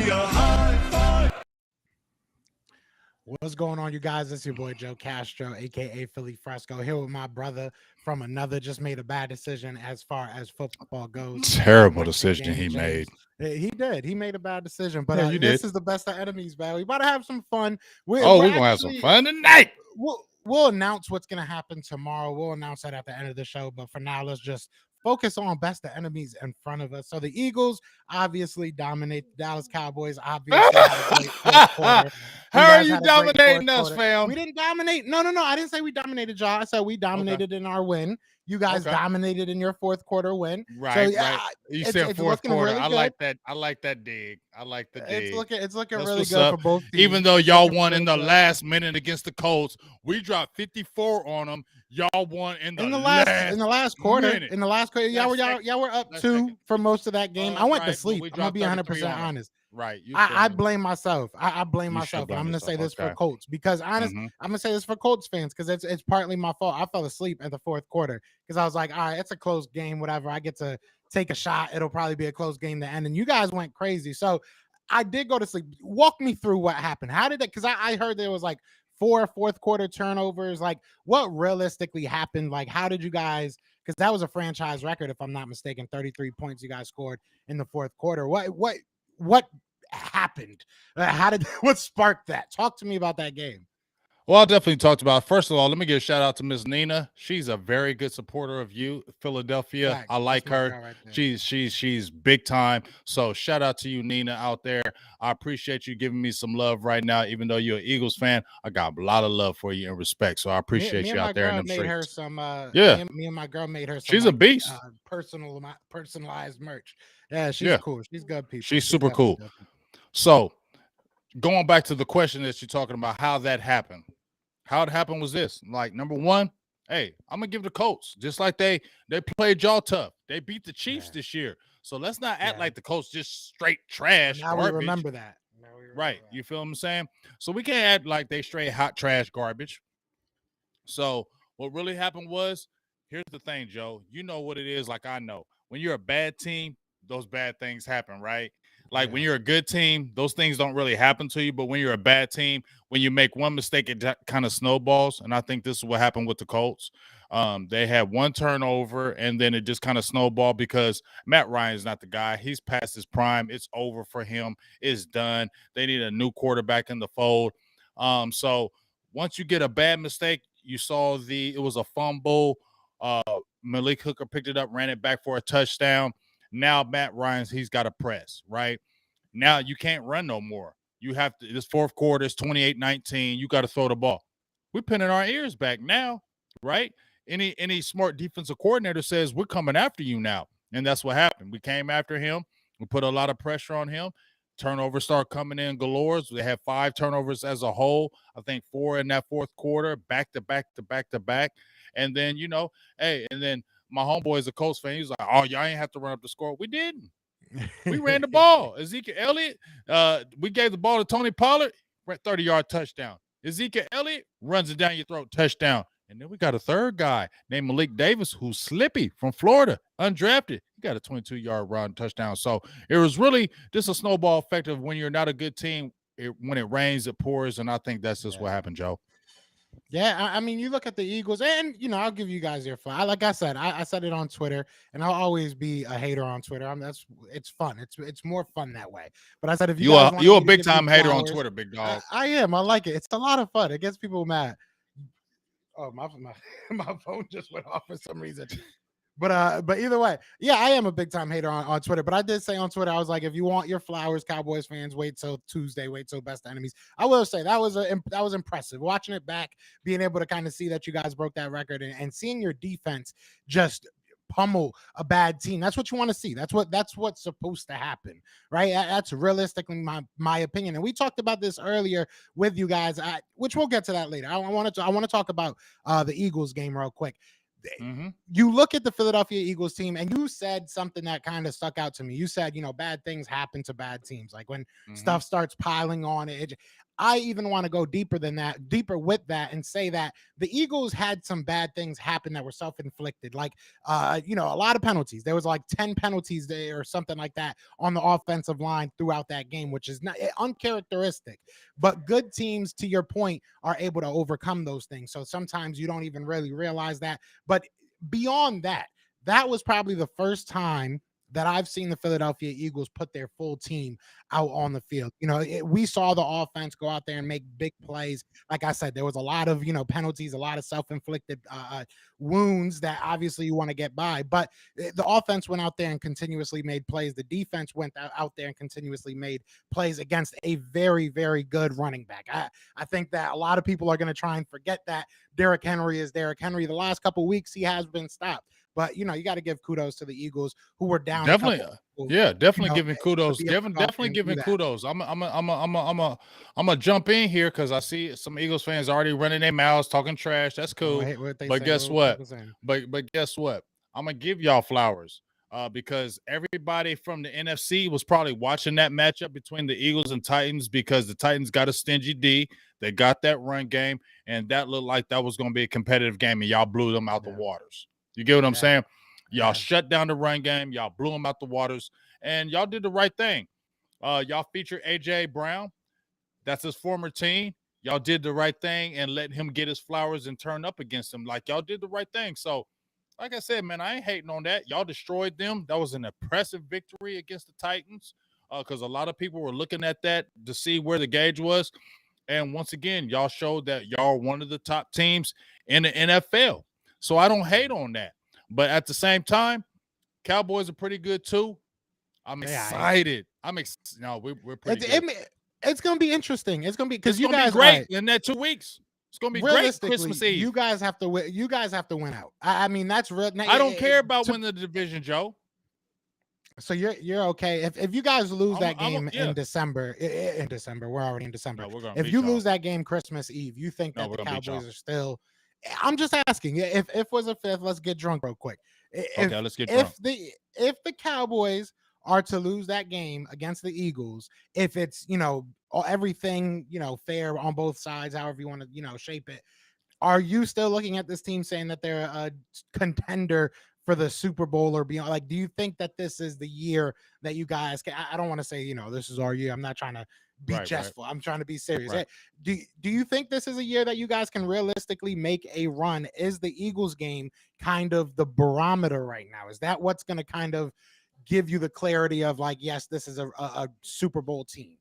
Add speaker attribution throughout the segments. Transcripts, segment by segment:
Speaker 1: me a high five.
Speaker 2: What's going on, you guys? It's your boy Joe Castro, aka Philly Fresco, here with my brother from another. Just made a bad decision as far as football goes.
Speaker 3: Terrible
Speaker 2: Went to
Speaker 3: decision
Speaker 2: Danny
Speaker 3: he made.
Speaker 2: James. He did. He made a bad decision, but
Speaker 3: Yeah, you
Speaker 2: this
Speaker 3: did.
Speaker 2: is the best of enemies, man. We about to have some fun. We're
Speaker 3: We're gonna have some
Speaker 2: actually
Speaker 3: fun tonight.
Speaker 2: we'll announce what's gonna happen tomorrow. We'll announce that at the end of the show. But for now, let's just focus on best of enemies in front of us. So the Eagles obviously dominate. The Dallas Cowboys obviously had a great fourth quarter.
Speaker 3: How
Speaker 2: You
Speaker 3: are
Speaker 2: guys
Speaker 3: you
Speaker 2: had a great
Speaker 3: dominating
Speaker 2: fourth
Speaker 3: us,
Speaker 2: quarter.
Speaker 3: fam?
Speaker 2: We didn't dominate. No. I didn't say we dominated y'all. I said we dominated in our win. You guys
Speaker 3: Okay.
Speaker 2: dominated in your fourth quarter win.
Speaker 3: Right,
Speaker 2: So,
Speaker 3: right. You said
Speaker 2: it's
Speaker 3: fourth
Speaker 2: looking
Speaker 3: quarter.
Speaker 2: really
Speaker 3: I
Speaker 2: good.
Speaker 3: like that. I like that dig. I like the dig.
Speaker 2: It's looking
Speaker 3: That's
Speaker 2: really
Speaker 3: what's
Speaker 2: good
Speaker 3: up.
Speaker 2: for both teams.
Speaker 3: Even though
Speaker 2: It's
Speaker 3: y'all
Speaker 2: looking
Speaker 3: won in
Speaker 2: really
Speaker 3: the
Speaker 2: good.
Speaker 3: last minute against the Colts, we dropped 54 on them. Y'all won in the
Speaker 2: last quarter.
Speaker 3: minute.
Speaker 2: In the last quarter, y'all were up
Speaker 3: Last
Speaker 2: 2
Speaker 3: second.
Speaker 2: for most of that game. I went to
Speaker 3: Right, but
Speaker 2: sleep.
Speaker 3: we
Speaker 2: I'm gonna
Speaker 3: dropped
Speaker 2: be
Speaker 3: 33
Speaker 2: 100%
Speaker 3: on 'em.
Speaker 2: honest.
Speaker 3: Right. You
Speaker 2: I
Speaker 3: feel me?
Speaker 2: blame myself. I blame
Speaker 3: You
Speaker 2: myself,
Speaker 3: should
Speaker 2: and I'm
Speaker 3: blame
Speaker 2: gonna say
Speaker 3: yourself.
Speaker 2: this for
Speaker 3: Okay.
Speaker 2: Colts because honest,
Speaker 3: Mhm.
Speaker 2: I'm gonna say this for Colts fans because it's partly my fault. I fell asleep in the fourth quarter because I was like, all right, it's a close game, whatever. I get to take a shot. It'll probably be a close game to end, and you guys went crazy. So I did go to sleep. Walk me through what happened. How did it? Because I heard there was like 4 fourth quarter turnovers. Like what realistically happened? Like how did you guys? Because that was a franchise record, if I'm not mistaken. 33 points you guys scored in the fourth quarter. What happened? How did what sparked that? Talk to me about that game.
Speaker 3: Well, I definitely talked about. First of all, let me give a shout out to Miss Nina. She's a very good supporter of you, Philadelphia.
Speaker 2: Facts.
Speaker 3: I like
Speaker 2: That's my
Speaker 3: her.
Speaker 2: girl right there.
Speaker 3: She's big time. So shout out to you, Nina, out there. I appreciate you giving me some love right now. Even though you're an Eagles fan, I got a lot of love for you and respect. So I appreciate
Speaker 2: Me
Speaker 3: you
Speaker 2: and my
Speaker 3: out there in
Speaker 2: girl
Speaker 3: them
Speaker 2: made her
Speaker 3: streets.
Speaker 2: some.
Speaker 3: Yeah,
Speaker 2: Me and my girl made her some.
Speaker 3: she's a
Speaker 2: Like,
Speaker 3: beast.
Speaker 2: personalized merch. Yeah, she's
Speaker 3: Yeah,
Speaker 2: cool. She's good people.
Speaker 3: she's super
Speaker 2: definitely
Speaker 3: cool.
Speaker 2: good people.
Speaker 3: So going back to the question that you're talking about, how that happened. How it happened was this. Like, number one, hey, I'm gonna give the Colts just like they played y'all tough. They beat the Chiefs this year. So let's not act like the Colts just straight trash
Speaker 2: Now
Speaker 3: garbage.
Speaker 2: we remember that.
Speaker 3: Right. You feel what I'm saying? So we can't act like they straight hot trash garbage. So what really happened was, here's the thing, Joe. You know what it is, like I know. When you're a bad team, those bad things happen, right? Like when you're a good team, those things don't really happen to you. But when you're a bad team, when you make one mistake, it kind of snowballs. And I think this is what happened with the Colts. They had one turnover, and then it just kind of snowballed because Matt Ryan's not the guy. He's past his prime. It's over for him. It's done. They need a new quarterback in the fold. So once you get a bad mistake, you saw it was a fumble. Malik Hooker picked it up, ran it back for a touchdown. Now Matt Ryan's, he's got to press, right? Now you can't run no more. You have to, this fourth quarter is 28-19. You got to throw the ball. We're pinning our ears back now, right? Any smart defensive coordinator says we're coming after you now. And that's what happened. We came after him. We put a lot of pressure on him. Turnovers start coming in galore. They had 5 turnovers as a whole. I think 4 in that fourth quarter, back to back to back to back. And then, and then my homeboy is a Colts fan. He's like, oh, y'all ain't have to run up the score. We didn't. We ran the ball. Ezekiel Elliott, we gave the ball to Tony Pollard, 30-yard touchdown. Ezekiel Elliott runs it down your throat, touchdown. And then we got a third guy named Malik Davis, who's slippy from Florida, undrafted. He got a 22-yard run touchdown. So it was really just a snowball effect of when you're not a good team, when it rains, it pours. And I think that's just what happened, Joe.
Speaker 2: Yeah, I mean, you look at the Eagles, and I'll give you guys your fly. Like I said, I said it on Twitter, and I'll always be a hater on Twitter. It's fun. It's more fun that way. But I said if you guys
Speaker 3: you're a big time hater on Twitter, big dog.
Speaker 2: I am. I like it. It's a lot of fun. It gets people mad. Oh, my phone just went off for some reason. But either way, yeah, I am a big time hater on Twitter. But I did say on Twitter, I was like, if you want your flowers, Cowboys fans, wait till Tuesday, wait till best enemies. I will say that was impressive. Watching it back, being able to kind of see that you guys broke that record and seeing your defense just pummel a bad team. That's what you want to see. That's what's supposed to happen, right? That's realistically my opinion. And we talked about this earlier with you guys, which we'll get to that later. I want to talk about the Eagles game real quick.
Speaker 3: Mm-hmm.
Speaker 2: You look at the Philadelphia Eagles team and you said something that kind of stuck out to me. You said, bad things happen to bad teams. Like when stuff starts piling on it. I even want to go deeper with that, and say that the Eagles had some bad things happen that were self-inflicted. Like, a lot of penalties. There was like 10 penalties there or something like that on the offensive line throughout that game, which is not uncharacteristic. But good teams, to your point, are able to overcome those things. So sometimes you don't even really realize that. But beyond that, that was probably the first time that I've seen the Philadelphia Eagles put their full team out on the field. We saw the offense go out there and make big plays. Like I said, there was a lot of, penalties, a lot of self-inflicted wounds that obviously you want to get by. But the offense went out there and continuously made plays. The defense went out there and continuously made plays against a very, very good running back. I think that a lot of people are going to try and forget that Derrick Henry is Derrick Henry. The last couple of weeks, he has been stopped. But you got to give kudos to the Eagles, who were down.
Speaker 3: Definitely, definitely giving kudos. Definitely giving kudos. I'm gonna jump in here because I see some Eagles fans already running their mouths, talking trash. That's cool. But guess what? But guess what? I'm gonna give y'all flowers. Because everybody from the NFC was probably watching that matchup between the Eagles and Titans, because the Titans got a stingy D. They got that run game, and that looked like that was going to be a competitive game, and y'all blew them out the waters. You get what I'm saying? Y'all shut down the run game. Y'all blew them out the waters, and y'all did the right thing. Y'all featured A.J. Brown. That's his former team. Y'all did the right thing and let him get his flowers and turn up against him. Like, y'all did the right thing. So, like I said, man, I ain't hating on that. Y'all destroyed them. That was an impressive victory against the Titans, because a lot of people were looking at that to see where the gauge was. And once again, y'all showed that y'all are one of the top teams in the NFL. So I don't hate on that. But at the same time, Cowboys are pretty good too. I'm excited. No, we're pretty good.
Speaker 2: It's going to be interesting. It's going to be, because you guys
Speaker 3: be great in that 2 weeks. It's going to be great Christmas Eve.
Speaker 2: You guys have to win. You guys have to win out. I mean, that's real.
Speaker 3: I don't care about winning the division, Joe.
Speaker 2: So you're okay if you guys lose that game in December. In December, we're already in December.
Speaker 3: No,
Speaker 2: if you lose that game Christmas Eve, you think that the Cowboys are still? I'm just asking. If was a fifth, let's get drunk real quick.
Speaker 3: Okay, let's get drunk.
Speaker 2: If the Cowboys are to lose that game against the Eagles, if it's everything fair on both sides, however you want to shape it, are you still looking at this team saying that they're a contender for the Super Bowl or beyond? Like, do you think that this is the year that you guys can? I don't want to say this is our year. I'm not trying to be jestful. I'm trying to be serious. Right. Do you think this is a year that you guys can realistically make a run? Is the Eagles game kind of the barometer right now? Is that what's going to kind of give you the clarity of like, yes, this is a Super Bowl team?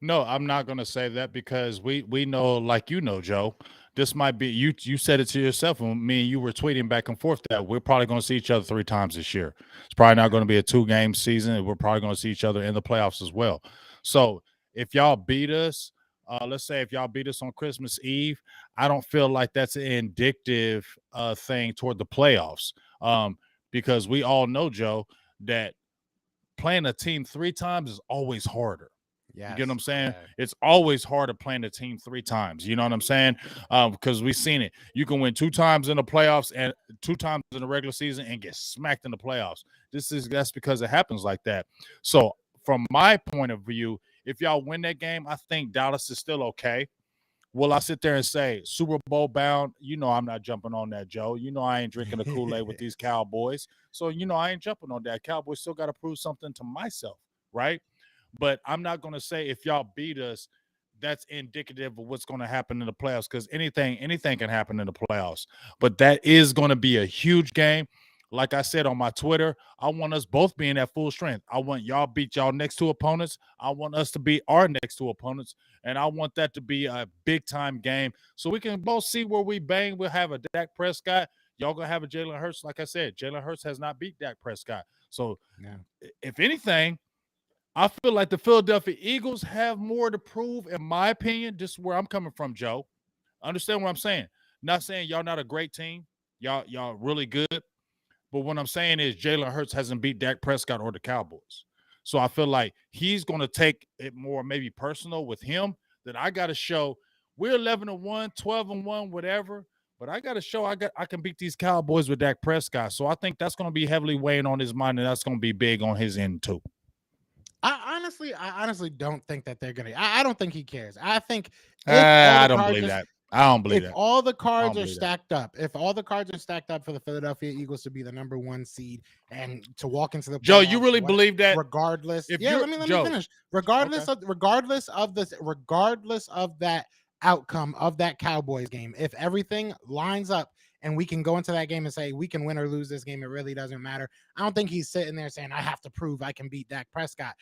Speaker 3: No, I'm not going to say that, because we know, like, Joe, this might be, you said it to yourself when me and you were tweeting back and forth, that we're probably going to see each other 3 times this year. It's probably not going to be a 2-game season. We're probably going to see each other in the playoffs as well. So if y'all beat us, let's say if y'all beat us on Christmas Eve, I don't feel like that's an indicative thing toward the playoffs, because we all know, Joe, that playing a team 3 times is always harder. Yes. You get what I'm saying? Okay. It's always harder playing a team 3 times. You know what I'm saying? Because we've seen it. You can win 2 times in the playoffs and 2 times in the regular season and get smacked in the playoffs. That's because it happens like that. So from my point of view, if y'all win that game, I think Dallas is still okay. Will I sit there and say Super Bowl bound? I'm not jumping on that, Joe. I ain't drinking the Kool-Aid with these Cowboys. So, I ain't jumping on that. Cowboys still got to prove something to myself, right? But I'm not going to say if y'all beat us, that's indicative of what's going to happen in the playoffs, because anything can happen in the playoffs. But that is going to be a huge game. Like I said on my Twitter, I want us both being at full strength. I want y'all beat y'all next 2 opponents. I want us to beat our next 2 opponents. And I want that to be a big-time game so we can both see where we bang. We'll have a Dak Prescott. Y'all going to have a Jalen Hurts. Like I said, Jalen Hurts has not beat Dak Prescott. So, if anything, I feel like the Philadelphia Eagles have more to prove, in my opinion. This is where I'm coming from, Joe. Understand what I'm saying? Not saying y'all not a great team. Y'all really good. But what I'm saying is Jalen Hurts hasn't beat Dak Prescott or the Cowboys. So I feel like he's going to take it more maybe personal with him, that I got to show we're 11-1, 12-1, whatever. But I got to show I can beat these Cowboys with Dak Prescott. So I think that's going to be heavily weighing on his mind, and that's going to be big on his end too.
Speaker 2: I honestly don't think that they're gonna. I don't think he cares. I think
Speaker 3: I don't believe that. I don't believe
Speaker 2: if
Speaker 3: that.
Speaker 2: all the
Speaker 3: I
Speaker 2: cards
Speaker 3: don't
Speaker 2: are
Speaker 3: believe that.
Speaker 2: stacked up, if all the cards are stacked up for the Philadelphia Eagles to be the number 1 seed and to walk into the
Speaker 3: Joe, you
Speaker 2: playoffs,
Speaker 3: really believe that?
Speaker 2: regardless.
Speaker 3: If
Speaker 2: Yeah,
Speaker 3: you're
Speaker 2: let me
Speaker 3: Joe,
Speaker 2: finish.
Speaker 3: okay.
Speaker 2: Regardless of that outcome of that Cowboys game, if everything lines up and we can go into that game and say we can win or lose this game, it really doesn't matter. I don't think he's sitting there saying I have to prove I can beat Dak Prescott.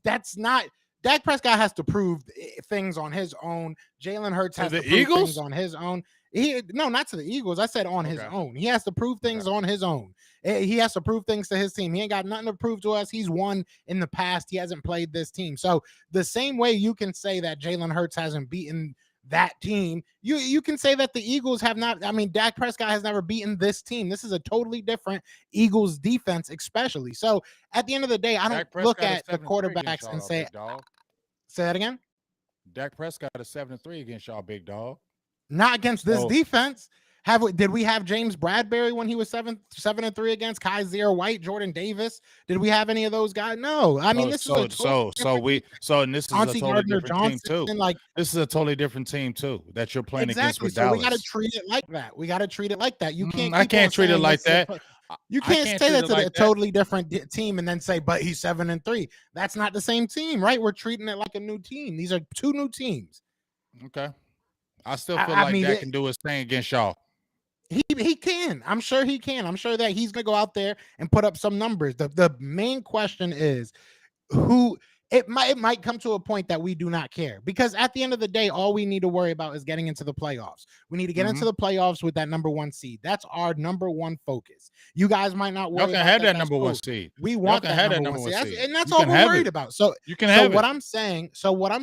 Speaker 2: That's not. Dak Prescott has to prove things on his own. Jalen Hurts
Speaker 3: To
Speaker 2: has to
Speaker 3: the
Speaker 2: prove things
Speaker 3: Eagles?
Speaker 2: on his own. No, not to the Eagles. I said on his
Speaker 3: Okay.
Speaker 2: own. He has to prove
Speaker 3: Okay.
Speaker 2: things on his own. He has to prove things to his team. He ain't got nothing to prove to us. He's won in the past. He hasn't played this team. So the same way you can say that Jalen Hurts hasn't beaten that team, you can say that the Eagles have not. I mean, Dak Prescott has never beaten this team. This is a totally different Eagles defense, especially. So at the end of the day, I don't
Speaker 3: Dak
Speaker 2: look
Speaker 3: Prescott is
Speaker 2: at the
Speaker 3: 7-3 against
Speaker 2: quarterbacks and
Speaker 3: y'all,
Speaker 2: say,
Speaker 3: big dog.
Speaker 2: say that again.
Speaker 3: Dak Prescott is 7-3 against y'all, big dog.
Speaker 2: Not against this
Speaker 3: So
Speaker 2: defense. Did we have James Bradbury when he was 7-3 against Kaiser White, Jordan Davis? Did we have any of those guys? No. I mean, this is a totally
Speaker 3: and this is a
Speaker 2: Chauncey
Speaker 3: totally
Speaker 2: Gardner
Speaker 3: different team
Speaker 2: Johnson.
Speaker 3: too.
Speaker 2: Like
Speaker 3: This is a totally different team too that you're playing against
Speaker 2: exactly.
Speaker 3: with
Speaker 2: So we got to
Speaker 3: Dallas.
Speaker 2: treat it like that. We got to treat it like that. You can't.
Speaker 3: I
Speaker 2: Keep
Speaker 3: can't
Speaker 2: on
Speaker 3: treat it
Speaker 2: saying
Speaker 3: like
Speaker 2: this is a
Speaker 3: that.
Speaker 2: you
Speaker 3: I
Speaker 2: can't
Speaker 3: can't
Speaker 2: say
Speaker 3: treat
Speaker 2: that
Speaker 3: it
Speaker 2: to
Speaker 3: like
Speaker 2: a
Speaker 3: that.
Speaker 2: totally different team and then say, but he's 7-3. That's not the same team, right? We're treating it like a new team. These are two new teams.
Speaker 3: Okay. I still feel
Speaker 2: I
Speaker 3: like
Speaker 2: mean,
Speaker 3: Dak can do his thing against y'all.
Speaker 2: He can. I'm sure he can. I'm sure that he's gonna go out there and put up some numbers. The main question is who it might come to a point that we do not care, because at the end of the day, all we need to worry about is getting into the playoffs. We need to get into the playoffs with that number 1 seed. That's our number 1 focus. You guys might not
Speaker 3: Y'all
Speaker 2: worry
Speaker 3: can
Speaker 2: about
Speaker 3: have
Speaker 2: that.
Speaker 3: that
Speaker 2: That's
Speaker 3: number
Speaker 2: cool.
Speaker 3: 1 seed.
Speaker 2: We
Speaker 3: Y'all
Speaker 2: want
Speaker 3: can
Speaker 2: that
Speaker 3: have that
Speaker 2: number
Speaker 3: number
Speaker 2: 1
Speaker 3: 1
Speaker 2: seed.
Speaker 3: seed.
Speaker 2: And that's
Speaker 3: You
Speaker 2: all
Speaker 3: can
Speaker 2: we're
Speaker 3: have
Speaker 2: worried
Speaker 3: it.
Speaker 2: about. So
Speaker 3: You can have
Speaker 2: what
Speaker 3: it.
Speaker 2: I'm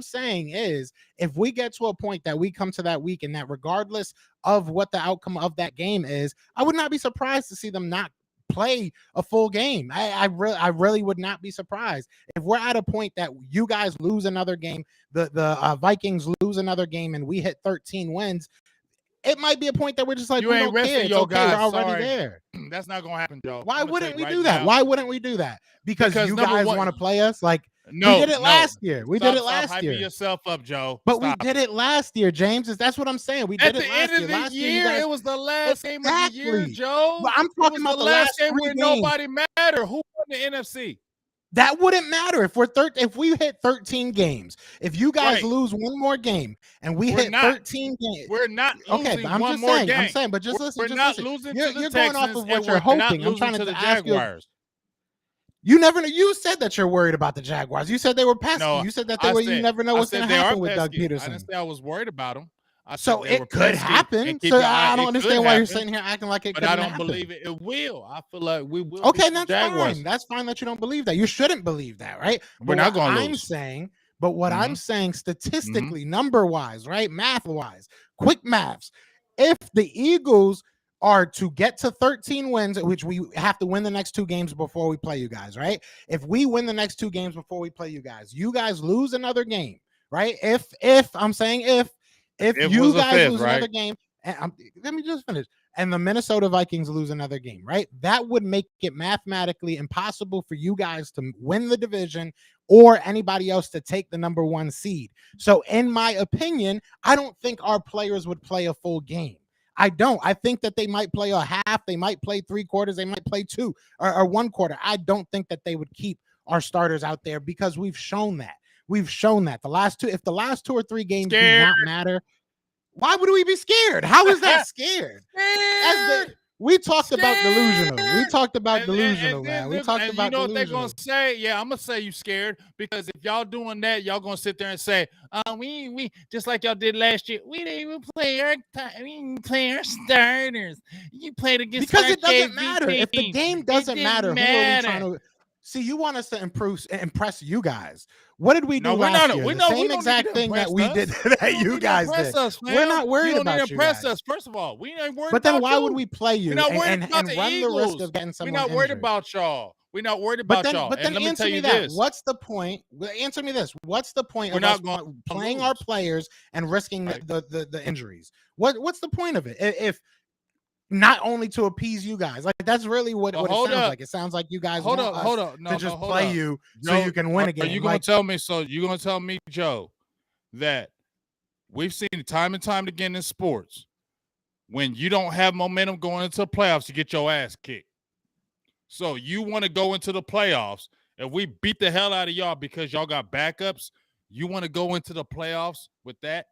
Speaker 2: saying, is if we get to a point that we come to that week and that regardless of what the outcome of that game is, I would not be surprised to see them not play a full game. I really would not be surprised if we're at a point that you guys lose another game, the Vikings lose another game, and we hit 13 wins. It might be a point that we're just like,
Speaker 3: You
Speaker 2: we
Speaker 3: ain't
Speaker 2: don't care.
Speaker 3: resting
Speaker 2: It's
Speaker 3: your
Speaker 2: okay. We're
Speaker 3: guys.
Speaker 2: already
Speaker 3: Sorry.
Speaker 2: there.
Speaker 3: That's not gonna happen, Joe.
Speaker 2: Why
Speaker 3: I'm gonna tell
Speaker 2: wouldn't
Speaker 3: you
Speaker 2: we
Speaker 3: right
Speaker 2: do that?
Speaker 3: now.
Speaker 2: Why wouldn't we do that? Because
Speaker 3: Because
Speaker 2: you
Speaker 3: number
Speaker 2: guys
Speaker 3: one-
Speaker 2: want to play us like we
Speaker 3: No,
Speaker 2: did it
Speaker 3: no.
Speaker 2: last year. We did it
Speaker 3: Stop
Speaker 2: last
Speaker 3: hyping
Speaker 2: year.
Speaker 3: yourself up, Joe.
Speaker 2: But
Speaker 3: Stop.
Speaker 2: we did it last year, James. That's what I'm saying. We
Speaker 3: At
Speaker 2: did
Speaker 3: the
Speaker 2: it last
Speaker 3: end of
Speaker 2: year.
Speaker 3: the
Speaker 2: Last year, you
Speaker 3: year,
Speaker 2: guys
Speaker 3: it was the last game of the year,
Speaker 2: exactly.
Speaker 3: Joe.
Speaker 2: But I'm
Speaker 3: It
Speaker 2: talking
Speaker 3: was
Speaker 2: about the
Speaker 3: last
Speaker 2: last
Speaker 3: game
Speaker 2: 3
Speaker 3: where
Speaker 2: games.
Speaker 3: nobody mattered. Who won the NFC?
Speaker 2: That wouldn't matter if if we hit 13 games. If you guys
Speaker 3: Right.
Speaker 2: lose one more game and we
Speaker 3: We're
Speaker 2: hit
Speaker 3: not.
Speaker 2: 13 games.
Speaker 3: We're not
Speaker 2: Okay,
Speaker 3: losing
Speaker 2: but I'm
Speaker 3: one
Speaker 2: just
Speaker 3: more
Speaker 2: saying.
Speaker 3: game.
Speaker 2: I'm saying, but just listen.
Speaker 3: We're
Speaker 2: Just
Speaker 3: not
Speaker 2: listen.
Speaker 3: losing
Speaker 2: You're
Speaker 3: to the
Speaker 2: going off
Speaker 3: Texans,
Speaker 2: of what
Speaker 3: and
Speaker 2: you're
Speaker 3: we're not
Speaker 2: hoping. I'm
Speaker 3: losing
Speaker 2: trying
Speaker 3: to
Speaker 2: to
Speaker 3: the
Speaker 2: ask you.
Speaker 3: Jaguars.
Speaker 2: You never know. You said that you're worried about the Jaguars. You said they were pesky.
Speaker 3: No,
Speaker 2: You said that they were. You never know what's going to
Speaker 3: they are
Speaker 2: happen with Doug
Speaker 3: pesky. I
Speaker 2: Peterson.
Speaker 3: didn't say I was worried about them. I
Speaker 2: So
Speaker 3: said they were
Speaker 2: it could
Speaker 3: pesky
Speaker 2: happen.
Speaker 3: and keep
Speaker 2: So
Speaker 3: your eye.
Speaker 2: I don't
Speaker 3: It could
Speaker 2: understand why you're
Speaker 3: happen,
Speaker 2: sitting here acting like it
Speaker 3: but
Speaker 2: couldn't
Speaker 3: I don't
Speaker 2: happen.
Speaker 3: believe it. It will. I feel like we will.
Speaker 2: Okay,
Speaker 3: beat the
Speaker 2: that's
Speaker 3: Jaguars.
Speaker 2: fine. That's fine that you don't believe that. You shouldn't believe that, right?
Speaker 3: We're not going to lose.
Speaker 2: But what I'm saying statistically, number wise, right? Math wise, quick maths. If the Eagles are to get to 13 wins, which we have to win the next 2 games before we play you guys, right? If we win the next 2 games before we play you guys lose another game, right? If I'm saying if you guys lose another game, and let me just finish. And the Minnesota Vikings lose another game, right? That would make it mathematically impossible for you guys to win the division or anybody else to take the number 1 seed. So in my opinion, I don't think our players would play a full game. I don't. I think that they might play a half, they might play 3/4, they might play 2 or 1/4. I don't think that they would keep our starters out there because we've shown that. We've shown that. If the last 2 or 3 games do not matter, why would we be scared? How is that scared? We talked about delusional. We talked about delusional, man. We talked about
Speaker 3: you know what they're
Speaker 2: delusional.
Speaker 3: gonna say? Yeah, I'm gonna say you scared because if y'all doing that, y'all gonna sit there and say, we just like y'all did last year. We didn't even play our starters. You played against
Speaker 2: because
Speaker 3: our
Speaker 2: it doesn't
Speaker 3: JV
Speaker 2: matter.
Speaker 3: team.
Speaker 2: If the game doesn't matter, who are we trying to see? You want us to impress you guys. What did we do last year? The same exact thing that we did that you guys did. We're not worried about you guys.
Speaker 3: First of all, we ain't worried about you.
Speaker 2: But then why would we play you and
Speaker 3: run
Speaker 2: the risk of getting someone
Speaker 3: We're not worried
Speaker 2: injured?
Speaker 3: about y'all. We're not worried about y'all.
Speaker 2: But then
Speaker 3: let me
Speaker 2: answer
Speaker 3: tell
Speaker 2: me
Speaker 3: you
Speaker 2: that.
Speaker 3: this.
Speaker 2: What's the point? Answer me this. What's the point of us playing our players and risking the injuries? What's the point of it? If not only to appease you guys. Like that's really what it sounds like. It sounds like you guys want us to just play you so you can win a game.
Speaker 3: Are you gonna tell me? So you're gonna tell me, Joe, that we've seen time and time again in sports when you don't have momentum going into the playoffs, you get your ass kicked. So you want to go into the playoffs. If we beat the hell out of y'all because y'all got backups, you want to go into the playoffs with that?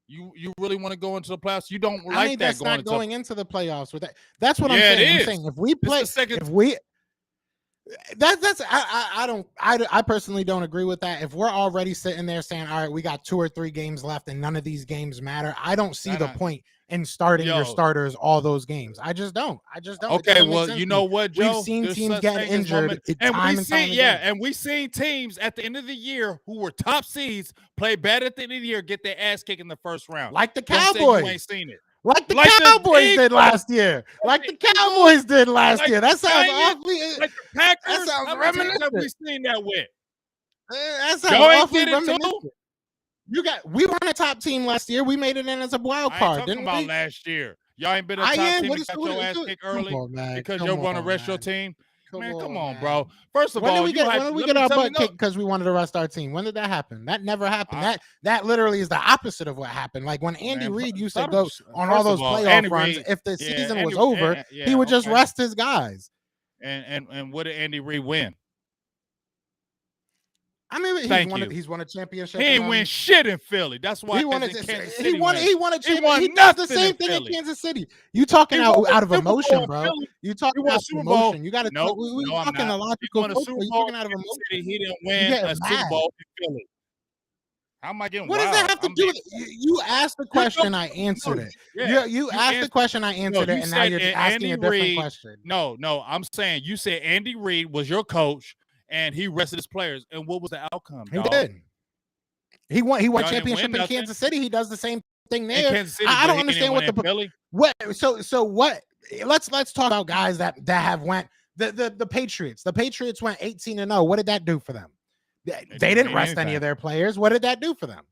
Speaker 3: You really want to go into the playoffs? You don't like that
Speaker 2: that's
Speaker 3: going
Speaker 2: not going into the playoffs with that. That's what I'm saying.
Speaker 3: It is.
Speaker 2: I'm saying if we play, if we I personally don't agree with that. If we're already sitting there saying, all right, we got 2 or 3 games left and none of these games matter, I don't see the point in starting your starters all those games. I just don't.
Speaker 3: Okay, well, you know what, Joe?
Speaker 2: We've seen teams getting injured time and time again.
Speaker 3: And we've seen teams at the end of the year who were top seeds play bad at the end of the year, get their ass kicked in the first round.
Speaker 2: Like the Cowboys.
Speaker 3: You ain't seen it.
Speaker 2: Like the Cowboys did last year. Like the Cowboys did last year. That sounds awfully.
Speaker 3: Like the Packers.
Speaker 2: That sounds reminiscent.
Speaker 3: Have we seen that with?
Speaker 2: That sounds awfully reminiscent. We weren't a top team last year. We made it in as a wild card, didn't we?
Speaker 3: About last year. Y'all ain't been a top team and got your ass kicked early because you want to rest your team. Man, come on, bro. First of all,
Speaker 2: when did we get our butt kicked because we wanted to rest our team? When did that happen? That never happened. That literally is the opposite of what happened. Like when Andy Reid used to go on all those playoff runs, if the season was over, he would just rest his guys.
Speaker 3: And what did Andy Reid win?
Speaker 2: I mean, he's won a championship.
Speaker 3: He ain't win shit in Philly. That's why
Speaker 2: he won a
Speaker 3: championship.
Speaker 2: He does the same thing in Kansas City. You talking out of emotion, bro. You talking about emotion. You got to. We talking a logical. You talking out of emotion.
Speaker 3: He didn't win a Super Bowl in Philly. How am I getting?
Speaker 2: What does that have to do with it? You asked the question, I answered it. You asked the question, I answered it, and now you're asking a different question.
Speaker 3: No, I'm saying you said Andy Reid was your coach. And he rested his players. And what was the outcome?
Speaker 2: He did. He won championship in Kansas City. He does the same thing there. I don't understand what So what? Let's talk about guys that have went the Patriots. The Patriots went 18-0. What did that do for them? They didn't rest any of their players. What did that do for them?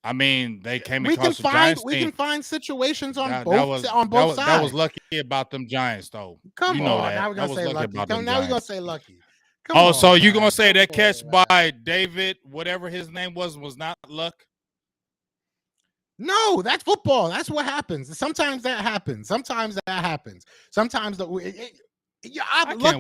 Speaker 3: I mean, they came across the Giants.
Speaker 2: We can find situations on both sides.
Speaker 3: That was lucky about them Giants, though.
Speaker 2: Come on, now we're gonna say lucky. Now we're gonna say lucky.
Speaker 3: So you're going to say that catch by David, whatever his name was not luck?
Speaker 2: No, that's football. That's what happens. Sometimes that happens. Sometimes luck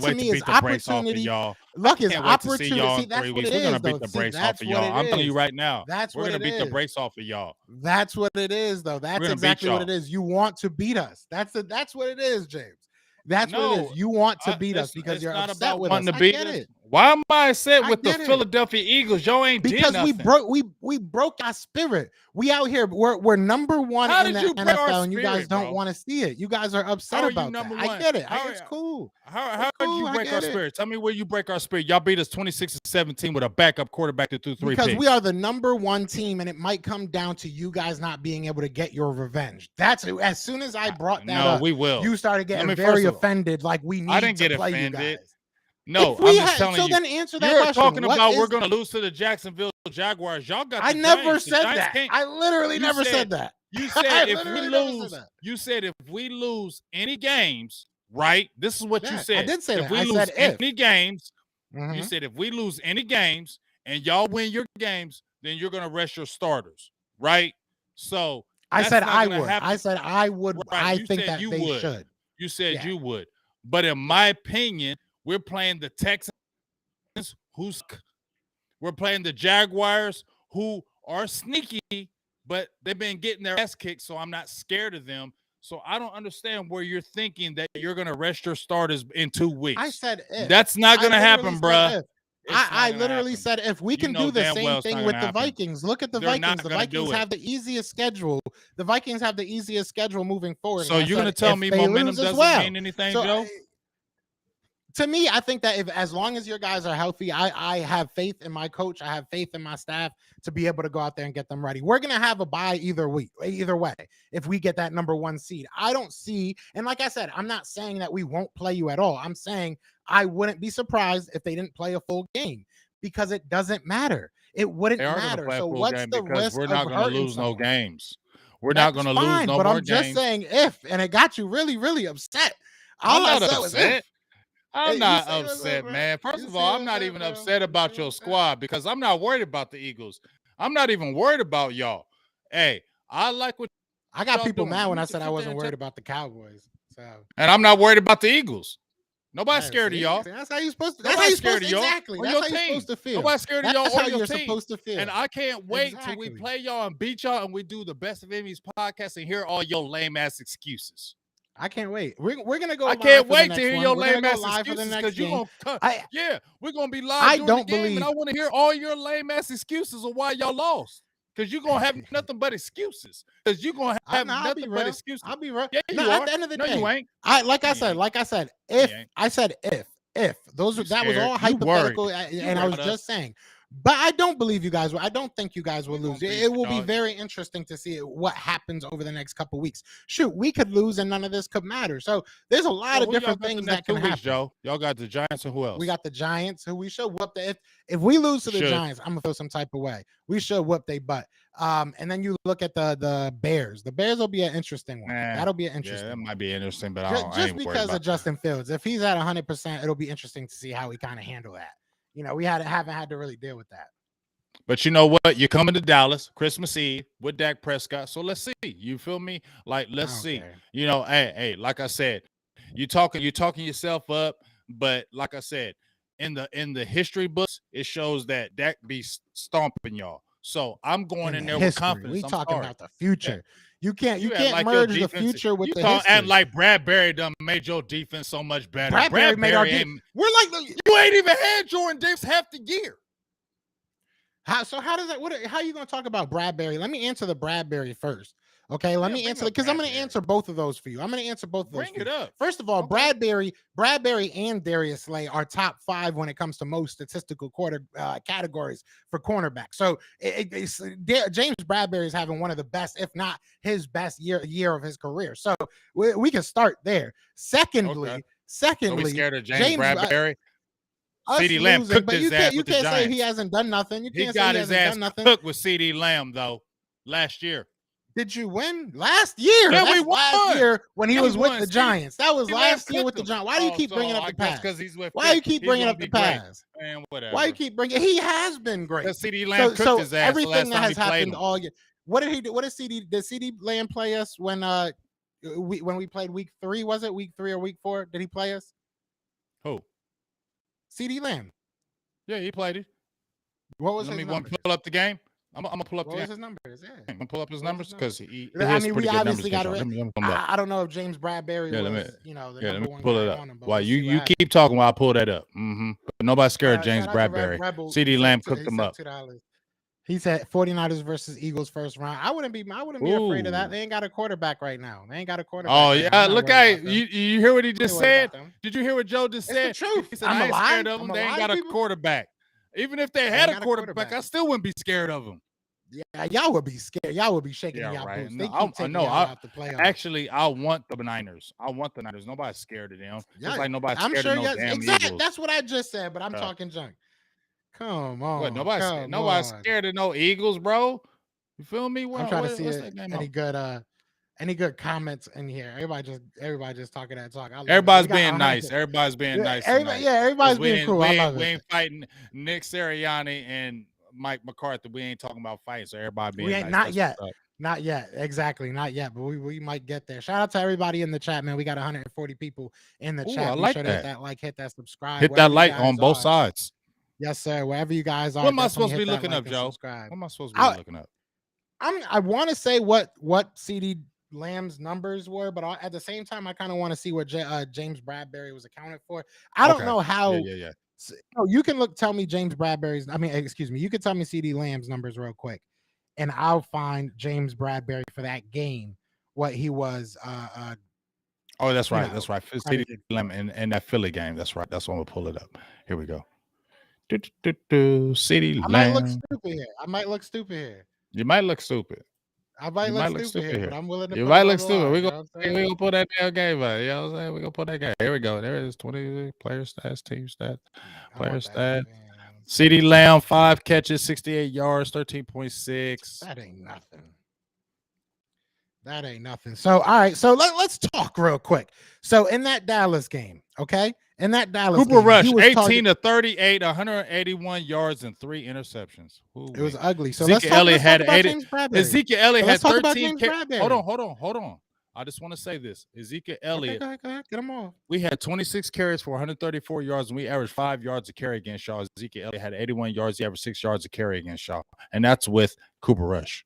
Speaker 2: to me is opportunity. Luck is opportunity. See, that's what it is.
Speaker 3: We're going to beat the brakes off of y'all. I'm telling you right now.
Speaker 2: We're
Speaker 3: going to beat the brakes off of y'all.
Speaker 2: That's what it is, though. That's exactly what it is. You want to beat us. That's what it is, James. That's what it is. You want to beat us because you're upset with us. I get it.
Speaker 3: Why am I upset with the Philadelphia Eagles? Y'all ain't
Speaker 2: because we broke our spirit. We out here. We're number one in the NFL, and you guys don't want to see it. You guys are upset about that. I get it. It's cool.
Speaker 3: How did you break our spirit? Tell me where you break our spirit. Y'all beat us 26-17 with a backup quarterback that threw 3 picks.
Speaker 2: Because we are the number 1 team, and it might come down to you guys not being able to get your revenge. That's as soon as I brought that up.
Speaker 3: We will.
Speaker 2: You started getting very offended. Like we need.
Speaker 3: I didn't get
Speaker 2: play
Speaker 3: offended.
Speaker 2: You guys.
Speaker 3: No, I'm just telling you.
Speaker 2: So then answer that
Speaker 3: You're
Speaker 2: question.
Speaker 3: Talking about we're going to lose to the Jacksonville Jaguars. Y'all got.
Speaker 2: I never said that. I literally never said that.
Speaker 3: You said if we lose. You said if we lose any games, right? This is what you said.
Speaker 2: I did say
Speaker 3: that. If we lose any games, you said if we lose any games and y'all win your games, then you're going to rest your starters, right? So
Speaker 2: I said I would. I said I would.
Speaker 3: Right.
Speaker 2: I think that they should.
Speaker 3: You said you would. But in my opinion, we're playing the Texans, we're playing the Jaguars, who are sneaky, but they've been getting their ass kicked, so I'm not scared of them. So I don't understand where you're thinking that you're going to rest your starters in 2 weeks.
Speaker 2: I said if.
Speaker 3: That's not going to happen, bruh.
Speaker 2: I literally said if we can do the same thing with the Vikings. Look at the Vikings. The Vikings have the easiest schedule. The Vikings have the easiest schedule moving forward.
Speaker 3: So you're going to tell me momentum doesn't mean anything, Joe?
Speaker 2: To me, I think that as long as your guys are healthy, I have faith in my coach. I have faith in my staff to be able to go out there and get them ready. We're going to have a bye either way, if we get that number 1 seed. I don't see, and like I said, I'm not saying that we won't play you at all. I'm saying I wouldn't be surprised if they didn't play a full game because it doesn't matter. It wouldn't matter. So what's the risk?
Speaker 3: We're not going to lose no games. We're not going to lose no
Speaker 2: but
Speaker 3: more
Speaker 2: I'm just
Speaker 3: games.
Speaker 2: saying if, and it got you really, really upset.
Speaker 3: I'm
Speaker 2: All I
Speaker 3: not
Speaker 2: said was
Speaker 3: upset.
Speaker 2: if.
Speaker 3: I'm
Speaker 2: You
Speaker 3: not
Speaker 2: see what's up,
Speaker 3: upset,
Speaker 2: bro?
Speaker 3: man. First
Speaker 2: You
Speaker 3: of
Speaker 2: see
Speaker 3: all, I'm
Speaker 2: what's
Speaker 3: not
Speaker 2: up,
Speaker 3: even
Speaker 2: bro?
Speaker 3: upset
Speaker 2: You
Speaker 3: about
Speaker 2: see
Speaker 3: your
Speaker 2: what's up?
Speaker 3: squad because I'm not worried about the Eagles. I'm not even worried about y'all. Hey, I like what
Speaker 2: I got
Speaker 3: y'all
Speaker 2: people
Speaker 3: doing.
Speaker 2: mad
Speaker 3: Let
Speaker 2: when
Speaker 3: me
Speaker 2: I
Speaker 3: just
Speaker 2: said I
Speaker 3: sit there
Speaker 2: wasn't
Speaker 3: and
Speaker 2: worried
Speaker 3: tell-
Speaker 2: about the Cowboys. So
Speaker 3: And I'm not worried about the Eagles. Nobody's
Speaker 2: hey,
Speaker 3: scared of
Speaker 2: see?
Speaker 3: y'all.
Speaker 2: See, that's how you supposed to. That's how
Speaker 3: Nobody's
Speaker 2: you
Speaker 3: scared
Speaker 2: supposed
Speaker 3: of
Speaker 2: to.
Speaker 3: y'all
Speaker 2: Exactly.
Speaker 3: or
Speaker 2: That's
Speaker 3: your
Speaker 2: how you're
Speaker 3: team.
Speaker 2: supposed to feel.
Speaker 3: Nobody's scared of y'all
Speaker 2: That's
Speaker 3: or
Speaker 2: how
Speaker 3: your
Speaker 2: you're
Speaker 3: team.
Speaker 2: supposed to feel.
Speaker 3: And I can't wait till we
Speaker 2: Exactly.
Speaker 3: play y'all and beat y'all and we do the Best of Enemies podcast and hear all your lame ass excuses.
Speaker 2: I can't wait. We're gonna go
Speaker 3: I
Speaker 2: live
Speaker 3: can't
Speaker 2: for the
Speaker 3: wait to
Speaker 2: next
Speaker 3: hear
Speaker 2: one.
Speaker 3: your
Speaker 2: We're gonna
Speaker 3: lame
Speaker 2: go
Speaker 3: ass
Speaker 2: live for the
Speaker 3: excuses
Speaker 2: next
Speaker 3: because you're
Speaker 2: game.
Speaker 3: gonna cut.
Speaker 2: I
Speaker 3: Yeah, we're gonna be live
Speaker 2: I
Speaker 3: during
Speaker 2: don't
Speaker 3: the game,
Speaker 2: believe.
Speaker 3: and I want to hear all your lame ass excuses of why y'all lost. Because you're gonna have nothing but excuses. Because you're gonna have
Speaker 2: I'll be
Speaker 3: nothing but
Speaker 2: real.
Speaker 3: excuses.
Speaker 2: I'll be real.
Speaker 3: Yeah,
Speaker 2: No,
Speaker 3: you
Speaker 2: at
Speaker 3: are.
Speaker 2: the end of the
Speaker 3: No,
Speaker 2: day,
Speaker 3: you ain't.
Speaker 2: like
Speaker 3: No,
Speaker 2: I
Speaker 3: you
Speaker 2: said,
Speaker 3: ain't.
Speaker 2: if
Speaker 3: You ain't.
Speaker 2: I said if those
Speaker 3: You
Speaker 2: that was
Speaker 3: scared.
Speaker 2: all
Speaker 3: You worried.
Speaker 2: hypothetical,
Speaker 3: You
Speaker 2: and I
Speaker 3: worried
Speaker 2: was
Speaker 3: about
Speaker 2: just
Speaker 3: us.
Speaker 2: saying. But I don't believe you guys will. I don't think you guys will
Speaker 3: We gonna
Speaker 2: lose.
Speaker 3: beat
Speaker 2: It will be
Speaker 3: y'all.
Speaker 2: very interesting to see what happens over the next couple weeks. Shoot, we could lose and none of this could matter. So there's a lot
Speaker 3: So
Speaker 2: of
Speaker 3: who y'all
Speaker 2: different
Speaker 3: got the
Speaker 2: things
Speaker 3: next
Speaker 2: that can
Speaker 3: 2 weeks,
Speaker 2: happen.
Speaker 3: Joe? Y'all got the Giants and who else?
Speaker 2: We got the Giants, who we should whoop the if we lose to the
Speaker 3: Should.
Speaker 2: Giants, I'm gonna feel some type of way. We should whoop they butt. And then you look at the Bears. The Bears will be an interesting one. That'll be an interesting.
Speaker 3: Yeah, that
Speaker 2: one.
Speaker 3: might be interesting, but
Speaker 2: Just,
Speaker 3: I ain't
Speaker 2: just
Speaker 3: worried
Speaker 2: because
Speaker 3: about
Speaker 2: of Justin Fields, if he's at 100%, it'll be interesting to see how we kind of handle that. You know, we haven't had to really deal with that.
Speaker 3: But you know what? You're coming to Dallas Christmas Eve with Dak Prescott. So let's see. You feel me? Like, let's see.
Speaker 2: care.
Speaker 3: You know, hey, like I said, you're talking yourself up. But like I said, in the history books, it shows that Dak be stomping y'all. So I'm going in there with confidence.
Speaker 2: We
Speaker 3: I'm
Speaker 2: talking
Speaker 3: sorry.
Speaker 2: about the future.
Speaker 3: Yeah.
Speaker 2: You
Speaker 3: act
Speaker 2: can't
Speaker 3: like
Speaker 2: merge the future with
Speaker 3: you
Speaker 2: the
Speaker 3: talk,
Speaker 2: history.
Speaker 3: act like Bradbury done made your defense so much better.
Speaker 2: Bradbury made our
Speaker 3: ain't,
Speaker 2: we're like the,
Speaker 3: you ain't even had Jordan Davis half the year.
Speaker 2: how does that? How are you going to talk about Bradbury? Let me answer the Bradbury first. Okay, let me answer because I'm going to answer both of those for you. I'm going to answer both of those.
Speaker 3: Bring it up.
Speaker 2: First of all, okay. Bradbury and Darius Slay are top 5 when it comes to most statistical categories for cornerback. So James Bradbury is having one of the best, if not his best year of his career. So we can start there. Secondly,
Speaker 3: so we scared of James Bradbury. CeeDee Lamb cooked his ass with the Giants.
Speaker 2: You can't say he hasn't done nothing.
Speaker 3: He got his ass cooked with CeeDee Lamb though last year.
Speaker 2: Did you win last year?
Speaker 3: Yeah, we won
Speaker 2: last year when he was with the Giants. That was
Speaker 3: CeeDee
Speaker 2: last year with the Giants. Why do you keep bringing up the past?
Speaker 3: Because he's with.
Speaker 2: Why do you keep bringing up the past?
Speaker 3: Man, whatever.
Speaker 2: Why you keep bringing? He has been great.
Speaker 3: Because CeeDee Lamb cooked his ass.
Speaker 2: Everything that has happened
Speaker 3: him.
Speaker 2: all year. What did he do? What did CeeDee? Did CeeDee Lamb play us when we played week 3? Was it week 3 or week 4? Did he play us?
Speaker 3: Who?
Speaker 2: CeeDee Lamb.
Speaker 3: Yeah, he played it.
Speaker 2: What was his numbers?
Speaker 3: Want to pull up the game? I'm gonna pull up
Speaker 2: what was his numbers? Yeah.
Speaker 3: I'm gonna pull up his numbers because he.
Speaker 2: I mean, we obviously got
Speaker 3: to.
Speaker 2: I don't know if James Bradbury was, the number one
Speaker 3: pull
Speaker 2: guy
Speaker 3: it up.
Speaker 2: on him.
Speaker 3: Why you keep talking while I pull that up? But nobody's scared of James Bradbury. CeeDee Lamb cooked him up.
Speaker 2: He said 49ers versus Eagles first round. I wouldn't be afraid of that. They ain't got a quarterback right now. They ain't got a quarterback.
Speaker 3: Oh yeah, look at you hear what he just said? Did you hear what Joe just said?
Speaker 2: It's the truth.
Speaker 3: He said, I ain't scared of them. They ain't got a quarterback. Even if they had a quarterback, I still wouldn't be scared of them.
Speaker 2: Yeah, y'all would be scared. Y'all would be shaking y'all boots. They keep taking y'all out the playoffs.
Speaker 3: Actually, I want the Niners. Nobody's scared of them.
Speaker 2: Yeah,
Speaker 3: just like nobody's scared of no damn Eagles.
Speaker 2: That's what I just said, but I'm talking junk. Come on.
Speaker 3: What, nobody's scared of no Eagles, bro. You feel me?
Speaker 2: I'm trying to see any good comments in here. Everybody just talking that talk.
Speaker 3: Everybody's being nice. Everybody's being nice.
Speaker 2: Everybody's being cool. I love it.
Speaker 3: We ain't fighting Nick Sirianni and Mike McCarthy. We ain't talking about fighting. So everybody being nice.
Speaker 2: Not yet. Exactly. Not yet. But we might get there. Shout out to everybody in the chat, man. We got 140 people in the chat.
Speaker 3: I like
Speaker 2: that. Hit that like, hit that subscribe.
Speaker 3: Hit that like on both sides.
Speaker 2: Yes, sir. Wherever you guys are.
Speaker 3: What am I supposed to be looking up, Joe? What am I supposed to be looking up?
Speaker 2: I want to say what CeeDee Lamb's numbers were, but at the same time, I kind of want to see what James Bradbury was accounted for. I don't know how.
Speaker 3: Yeah.
Speaker 2: So, you can tell me James Bradbury's. You can tell me CeeDee Lamb's numbers real quick, and I'll find James Bradbury for that game. What he was.
Speaker 3: Oh, that's right. That's right. CeeDee Lamb in that Philly game. That's right. That's when we'll pull it up. Here we go. CeeDee Lamb.
Speaker 2: I might look stupid here.
Speaker 3: You might look stupid.
Speaker 2: I might look stupid here, but I'm willing to.
Speaker 3: You might look stupid. We're gonna pull that damn game up. You know what I'm saying? We're gonna pull that game. Here we go. There it is. 20 player stats, team stats, player stats. CeeDee Lamb, 5 catches, 68 yards, 13.6.
Speaker 2: That ain't nothing. That ain't nothing. So, all right. So let's talk real quick. So in that Dallas game, okay, in that Dallas
Speaker 3: Cooper
Speaker 2: game, he
Speaker 3: Rush,
Speaker 2: was
Speaker 3: 18 to 38, 181 yards and 3 interceptions.
Speaker 2: It was
Speaker 3: Ooh-wee.
Speaker 2: ugly. So
Speaker 3: Ezekiel Elliott
Speaker 2: let's talk
Speaker 3: had
Speaker 2: about
Speaker 3: 80.
Speaker 2: James Bradbury.
Speaker 3: Ezekiel Elliott
Speaker 2: So
Speaker 3: had
Speaker 2: let's talk about
Speaker 3: 13.
Speaker 2: James Bradbury.
Speaker 3: Hold on. I just want to say this. Ezekiel
Speaker 2: Okay,
Speaker 3: Elliott,
Speaker 2: go ahead. Get him off.
Speaker 3: we had 26 carries for 134 yards, and we averaged 5 yards a carry against y'all. Ezekiel Elliott had 81 yards. He averaged 6 yards a carry against y'all. And that's with Cooper Rush.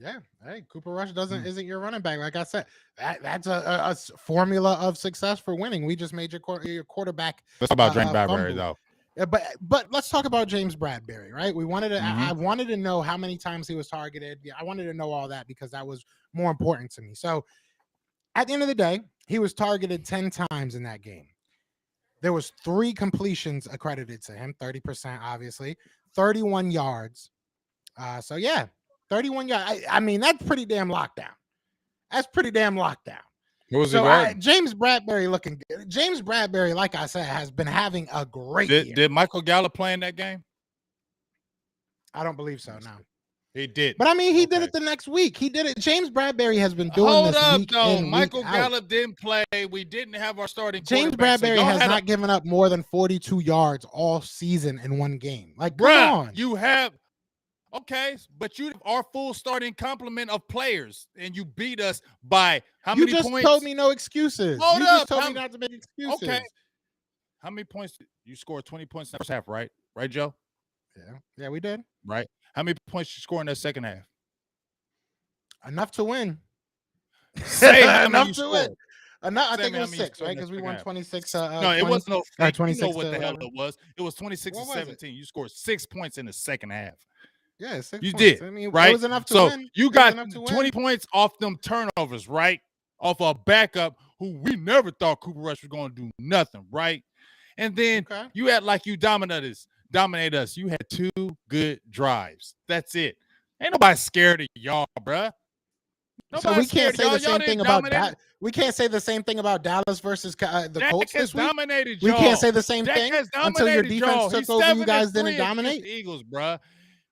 Speaker 2: Yeah. Hey, Cooper Rush isn't your running back. Like I said, that's a formula of success for winning. We just made your quarterback.
Speaker 3: Let's talk about James Bradbury, though.
Speaker 2: Yeah, but let's talk about James Bradbury, right? We wanted to.
Speaker 3: Mhm.
Speaker 2: I wanted to know how many times he was targeted. Yeah, I wanted to know all that because that was more important to me. So at the end of the day, he was targeted 10 times in that game. There was 3 completions accredited to him, 30%, obviously, 31 yards. So yeah, 31 yards. I mean, that's pretty damn lockdown. That's pretty damn lockdown.
Speaker 3: Who was
Speaker 2: So James Bradbury looking good. James Bradbury, like I said, has been having a great year.
Speaker 3: Did Michael Gallup play in that game?
Speaker 2: I don't believe so. No,
Speaker 3: he did.
Speaker 2: But I mean, he did it the next week. He did it. James Bradbury has been doing
Speaker 3: Hold
Speaker 2: this
Speaker 3: up,
Speaker 2: week
Speaker 3: though.
Speaker 2: in,
Speaker 3: Michael
Speaker 2: week
Speaker 3: Gallup didn't play. We didn't have our starting.
Speaker 2: James Bradbury has not given up more than 42 yards all season in one game. Like, come on.
Speaker 3: You have. Okay, but you are full starting complement of players, and you beat us by how many points?
Speaker 2: You just told me no excuses.
Speaker 3: Hold
Speaker 2: you
Speaker 3: up.
Speaker 2: just told me not to make excuses.
Speaker 3: Okay. How many points? You scored 20 points in the first half, right? Right, Joe?
Speaker 2: Yeah, we did.
Speaker 3: Right. How many points you score in the second half?
Speaker 2: Enough to win.
Speaker 3: Say
Speaker 2: enough to win. I think it was 6, right? Because we won 26.
Speaker 3: No, it wasn't no 26. You know what the hell it was? It was 26 to 17. You scored 6 points in the second half.
Speaker 2: Yeah, 6
Speaker 3: you
Speaker 2: points.
Speaker 3: did.
Speaker 2: I mean,
Speaker 3: right?
Speaker 2: It was enough to
Speaker 3: so
Speaker 2: win.
Speaker 3: You got 20 points off them turnovers, right? Off a backup who we never thought Cooper Rush was going to do nothing, right? And then you had like you dominate us. You had 2 good drives. That's it. Ain't nobody scared of y'all, bruh.
Speaker 2: So we can't say the same thing about that. We can't say the same thing about Dallas versus the Colts this week. We can't say the same thing until your defense took over. You guys didn't dominate
Speaker 3: the Eagles, bruh.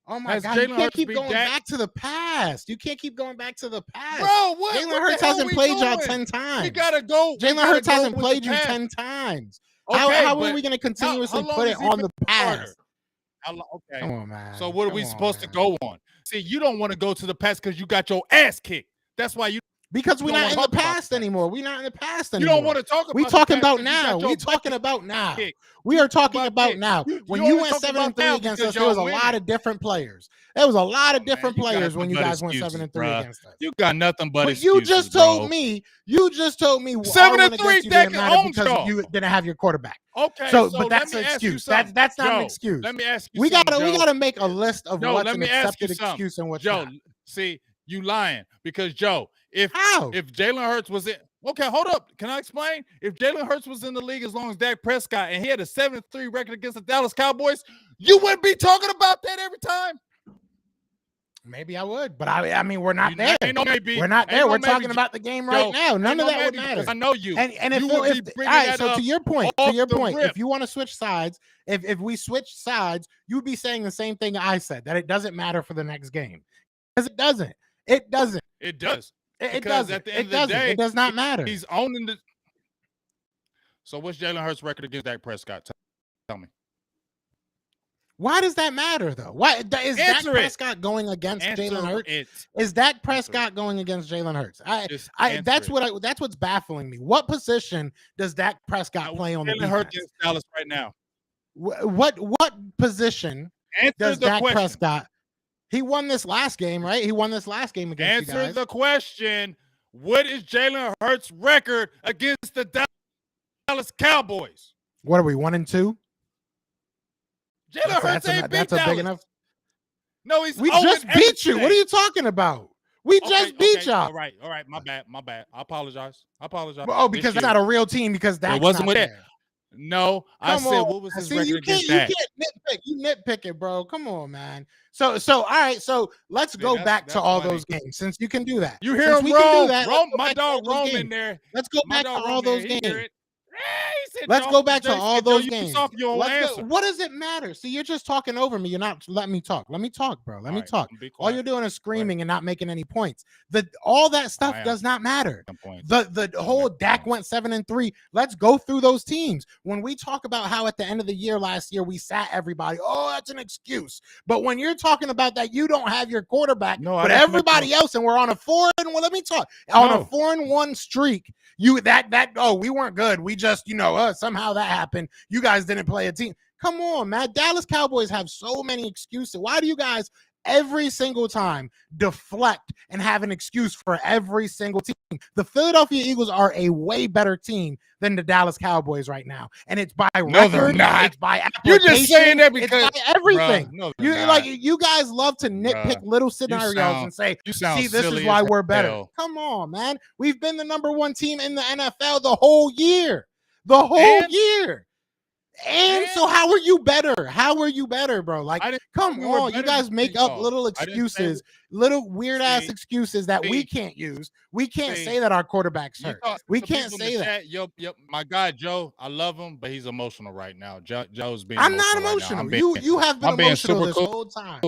Speaker 2: Oh my God! You can't keep going back to the past. You can't keep going back to the past,
Speaker 3: bro. What?
Speaker 2: Jalen Hurts hasn't played y'all 10 times.
Speaker 3: We gotta go.
Speaker 2: Jalen Hurts hasn't played you 10 times. How are we going to continuously put it on the past?
Speaker 3: Okay.
Speaker 2: Come on, man.
Speaker 3: So what are we supposed to go on? See, you don't want to go to the past because you got your ass kicked. That's why you.
Speaker 2: Because we're not in the past anymore. We're not in the past anymore.
Speaker 3: You don't want to talk about.
Speaker 2: We talking about now. We talking about now. We are talking about now. When you went 7-3 against us, there was a lot of different players. There was a lot of different players when you guys went 7-3 against us.
Speaker 3: You got nothing but excuses.
Speaker 2: You just told me. You just told me
Speaker 3: 7-3
Speaker 2: didn't matter because you didn't have your quarterback.
Speaker 3: Okay,
Speaker 2: but that's an excuse. That's not an excuse.
Speaker 3: Let me ask you.
Speaker 2: We gotta make a list of what's an accepted excuse and what's not.
Speaker 3: Joe, see, you lying because Joe. If Jalen Hurts was in, okay, hold up. Can I explain? If Jalen Hurts was in the league as long as Dak Prescott and he had a 7-3 record against the Dallas Cowboys, you wouldn't be talking about that every time.
Speaker 2: Maybe I would, but I mean, we're not there.
Speaker 3: Maybe.
Speaker 2: We're not there. We're talking about the game right now. None of that would matter.
Speaker 3: I know you.
Speaker 2: And if all right, so to your point, if you want to switch sides, if we switch sides, you'd be saying the same thing I said, that it doesn't matter for the next game. Because it doesn't. It doesn't.
Speaker 3: It does.
Speaker 2: It doesn't.
Speaker 3: At the end of the day,
Speaker 2: it does not matter.
Speaker 3: He's owning the. So what's Jalen Hurts' record against Dak Prescott? Tell me.
Speaker 2: Why does that matter, though? Why is Dak Prescott going against Jalen Hurts? Is Dak Prescott going against Jalen Hurts? That's what's baffling me. What position does Dak Prescott play on the defense?
Speaker 3: Jalen Hurts against Dallas right now.
Speaker 2: What position does Dak Prescott? He won this last game, right? He won this last game against you guys.
Speaker 3: Answer the question. What is Jalen Hurts' record against the Dallas Cowboys?
Speaker 2: What are we, 1-2?
Speaker 3: Jalen Hurts ain't beat
Speaker 2: That's
Speaker 3: Dallas.
Speaker 2: a big enough.
Speaker 3: No,
Speaker 2: we just beat you. What are you talking about? We just beat y'all.
Speaker 3: All right. My bad. I apologize.
Speaker 2: Oh, because that's not a real team because that
Speaker 3: wasn't
Speaker 2: not
Speaker 3: with
Speaker 2: there.
Speaker 3: No, I said what was his record against that?
Speaker 2: You can't nitpick. You nitpick it, bro. Come on, man. So all right. So let's go back to all those games since you can do that.
Speaker 3: You hear him, Rome? My dog Rome in there.
Speaker 2: Let's go back to all those games. Let's go back to all those games.
Speaker 3: Let's
Speaker 2: go. What does it matter? See, you're just talking over me. You're not letting me talk. Let me talk, bro. Let me talk. All you're doing is screaming and not making any points. All that stuff does not matter. The whole Dak went 7-3. Let's go through those teams. When we talk about how at the end of the year last year we sat everybody, oh, that's an excuse. But when you're talking about that, you don't have your quarterback, but everybody else, and we're on a 4-1. Let me talk. On a 4-1 streak. We weren't good. We just, somehow that happened. You guys didn't play a team. Come on, man. Dallas Cowboys have so many excuses. Why do you guys every single time deflect and have an excuse for every single team? The Philadelphia Eagles are a way better team than the Dallas Cowboys right now, and it's by record. It's by application.
Speaker 3: You're just saying that because
Speaker 2: it's by everything.
Speaker 3: Bruh,
Speaker 2: you guys love to nitpick little scenarios and say, "See, this is why we're better." Come on, man. We've been the number 1 team in the NFL the whole year. Year. And so how are you better? How are you better, bro? Like, come on. You guys make up little excuses, little weird-ass excuses that we can't use. We can't say that our quarterback's hurt. We can't say that.
Speaker 3: Yep. My guy, Joe, I love him, but he's emotional right now. Joe's being
Speaker 2: I'm not emotional.
Speaker 3: Right
Speaker 2: you have been emotional this whole time.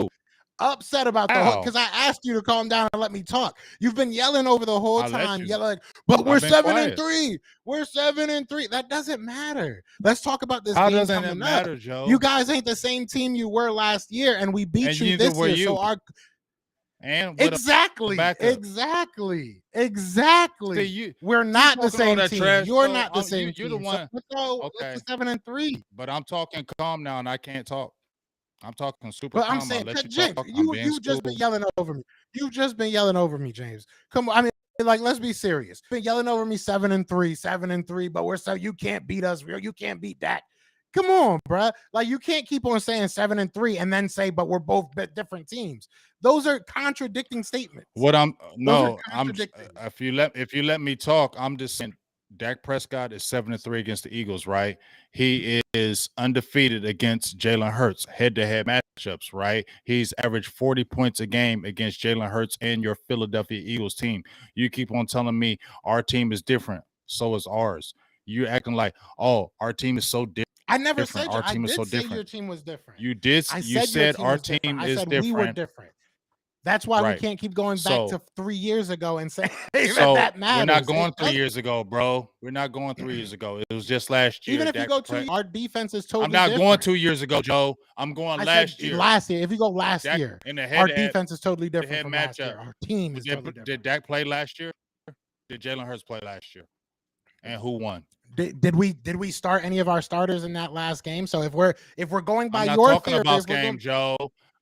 Speaker 2: Upset about the whole, because I asked you to calm down and let me talk. You've been yelling over the whole time, yelling, but we're 7-3. We're 7-3. That doesn't matter. Let's talk about this.
Speaker 3: How
Speaker 2: game
Speaker 3: doesn't
Speaker 2: coming
Speaker 3: it matter,
Speaker 2: up.
Speaker 3: Joe?
Speaker 2: You guys ain't the same team you were last year, and we beat you this year. So our exactly. See, we're not the same team. You're not the same team. You're the one. So let's go 7-3.
Speaker 3: But I'm talking calm now, and I can't talk. I'm talking super calm.
Speaker 2: I'm saying, James, you've just been yelling over me. You've just been yelling over me, James. Come on, I mean, like, let's be serious. You've been yelling over me 7-3, but you can't beat us. You can't beat that. Come on, bro. Like, you can't keep on saying 7-3 and then say, but we're both different teams. Those are contradicting statements.
Speaker 3: If you let me talk, I'm just saying Dak Prescott is 7-3 against the Eagles, right? He is undefeated against Jalen Hurts, head-to-head matchups, right? He's averaged 40 points a game against Jalen Hurts and your Philadelphia Eagles team. You keep on telling me our team is different. So is ours. You're acting like, oh, our team is so different.
Speaker 2: I never said
Speaker 3: our team is so
Speaker 2: say
Speaker 3: different.
Speaker 2: Your team was different.
Speaker 3: You did. You said our team is different.
Speaker 2: We were different. That's why we can't keep going back to 3 years ago and saying that matters.
Speaker 3: We're not going 3 years ago, bro. We're not going 3 years ago. It was just last year.
Speaker 2: Even if you go to our defense is totally
Speaker 3: different. I'm not going 2 years ago, Joe. I'm going last year.
Speaker 2: Last year. If you go last year, our defense is totally different from last year. Our team is totally different.
Speaker 3: Did Dak play last year? Did Jalen Hurts play last year? And who won?
Speaker 2: Did we start any of our starters in that last game? So if we're going by
Speaker 3: your
Speaker 2: theory,
Speaker 3: about game, Joe.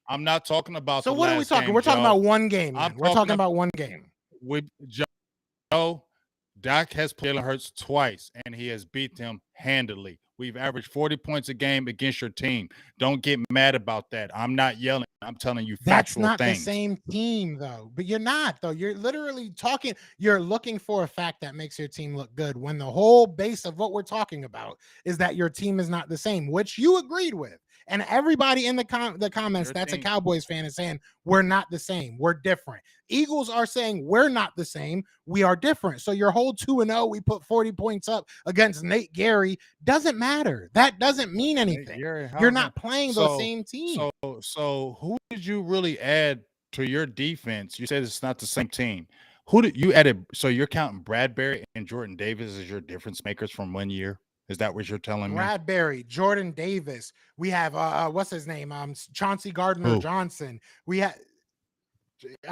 Speaker 3: I'm not talking about.
Speaker 2: So what are we talking? We're talking about one game. We're talking about one game.
Speaker 3: Joe, Dak has played Jalen Hurts twice, and he has beat them handily. We've averaged 40 points a game against your team. Don't get mad about that. I'm not yelling. I'm telling you factual things.
Speaker 2: That's not the same team, though. But you're not, though. You're literally talking. You're looking for a fact that makes your team look good when the whole base of what we're talking about is that your team is not the same, which you agreed with. And everybody in the comments that's a Cowboys fan is saying we're not the same. We're different. Eagles are saying we're not the same. We are different. So your whole 2-0, we put 40 points up against Nate Gary doesn't matter. That doesn't mean anything. You're not playing the same team.
Speaker 3: So who did you really add to your defense? You said it's not the same team. Who did you add? So you're counting Bradbury and Jordan Davis as your difference makers from 1 year? Is that what you're telling me?
Speaker 2: Bradbury, Jordan Davis. We have what's his name? Chauncey Gardner-Johnson. We have.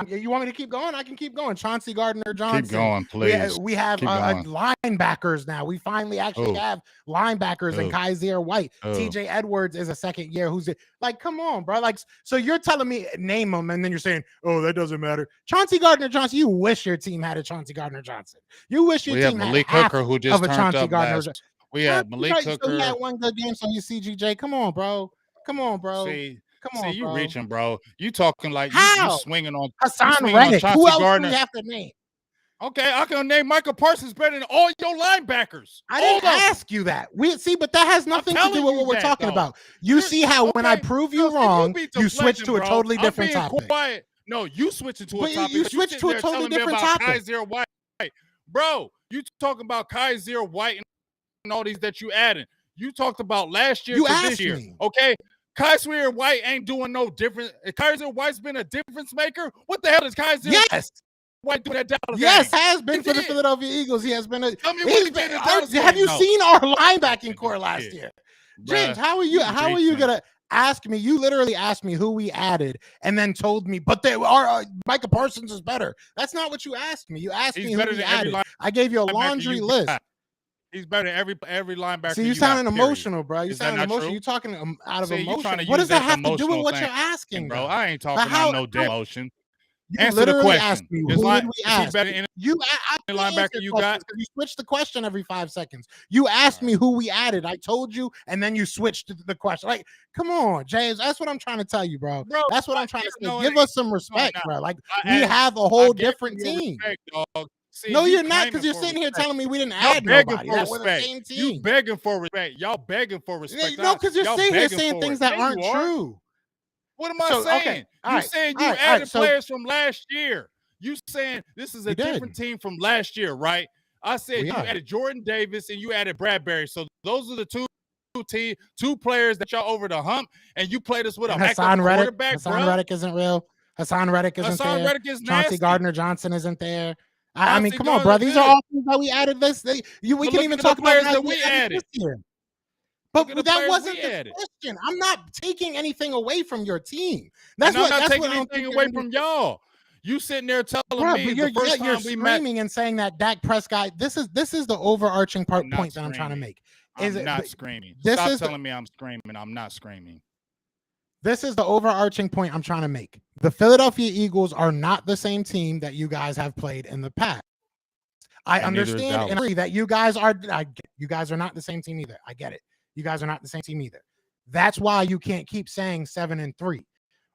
Speaker 2: You want me to keep going? I can keep going. Chauncey Gardner-Johnson.
Speaker 3: Keep going, please.
Speaker 2: We have linebackers now. We finally actually have linebackers and Kaiser White. TJ Edwards is a second year. Who's like, come on, bro. Like, so you're telling me name them, and then you're saying, oh, that doesn't matter. Chauncey Gardner-Johnson. You wish your team had a Chauncey Gardner-Johnson. You wish your team had
Speaker 3: Malik Hooker, who just
Speaker 2: of a Chauncey Gardner-Johnson.
Speaker 3: We had Malik Hooker.
Speaker 2: So he had one good game, so you CGJ. Come on, bro. Come on, bro.
Speaker 3: Come on, you reaching, bro. You talking like you swinging on
Speaker 2: Hassan Reddick. Who else do we have to name?
Speaker 3: Okay, I can name Michael Parsons better than all your linebackers.
Speaker 2: I didn't ask you that. But that has nothing to do with what we're talking about. You see how when I prove you wrong, you switch to a totally different topic.
Speaker 3: Quiet. No, you switch into a topic.
Speaker 2: You switch to a totally different topic.
Speaker 3: Kaiser White. Bro, you talking about Kaiser White all these that you added. You talked about last year
Speaker 2: You
Speaker 3: to
Speaker 2: asked
Speaker 3: this year.
Speaker 2: me.
Speaker 3: Okay. Kaiser White ain't doing no different. Kaiser White's been a difference maker. What the hell is Kaiser
Speaker 2: Yes.
Speaker 3: White doing that Dallas
Speaker 2: Yes,
Speaker 3: game?
Speaker 2: has been for the Philadelphia Eagles. He has been a.
Speaker 3: Tell me what he did in the Dallas
Speaker 2: Have
Speaker 3: game,
Speaker 2: you
Speaker 3: though.
Speaker 2: seen our linebacking core last year? James,
Speaker 3: Bruh,
Speaker 2: how are you gonna ask me? You literally asked me who we added and then told me, but they are Micah Parsons is better. That's not what you asked me. You asked me who we added. I gave you a laundry list.
Speaker 3: He's better than every linebacker.
Speaker 2: See, you sounding emotional, bro. You sounding emotional. You talking out of emotion. What does that have to do with what you're asking,
Speaker 3: bro? I ain't talking about no emotion.
Speaker 2: You
Speaker 3: Answer the question.
Speaker 2: Asked me, who did we ask? The linebacker you got? You switch the question every 5 seconds. You asked me who we added. I told you, and then you switched the question. Like, come on, James. That's what I'm trying to tell you, bro. That's what I'm trying to say. Give us some respect, bro. Like, we have a whole different team. See, no, you're not, because you're sitting here telling me we didn't add nobody. That was the same team.
Speaker 3: You begging for respect. Y'all begging for respect.
Speaker 2: No, because you're sitting here saying things that aren't true.
Speaker 3: What am I saying?
Speaker 2: Okay.
Speaker 3: You saying you added players from last year. You saying this is a different team from last year, right? I said you added Jordan Davis and you added Bradbury. So those are the two players that y'all over the hump, and you played us with a backup quarterback.
Speaker 2: Hassan Reddick isn't real. Hassan Reddick isn't there.
Speaker 3: Hassan Reddick is
Speaker 2: Chauncey Gardner-Johnson isn't there. I mean, come on, bro. These are all things that we added. We can even talk about
Speaker 3: that we added
Speaker 2: this year. But that wasn't the question. I'm not taking anything away from your team.
Speaker 3: I'm not taking anything away from y'all. You sitting there telling me
Speaker 2: you're
Speaker 3: screaming
Speaker 2: and saying that Dak Prescott. This is the overarching point that I'm trying to make.
Speaker 3: I'm not screaming. Stop telling me I'm screaming. I'm not screaming.
Speaker 2: This is the overarching point I'm trying to make. The Philadelphia Eagles are not the same team that you guys have played in the past. I understand and agree that you guys are not the same team either. I get it. You guys are not the same team either. That's why you can't keep saying 7-3.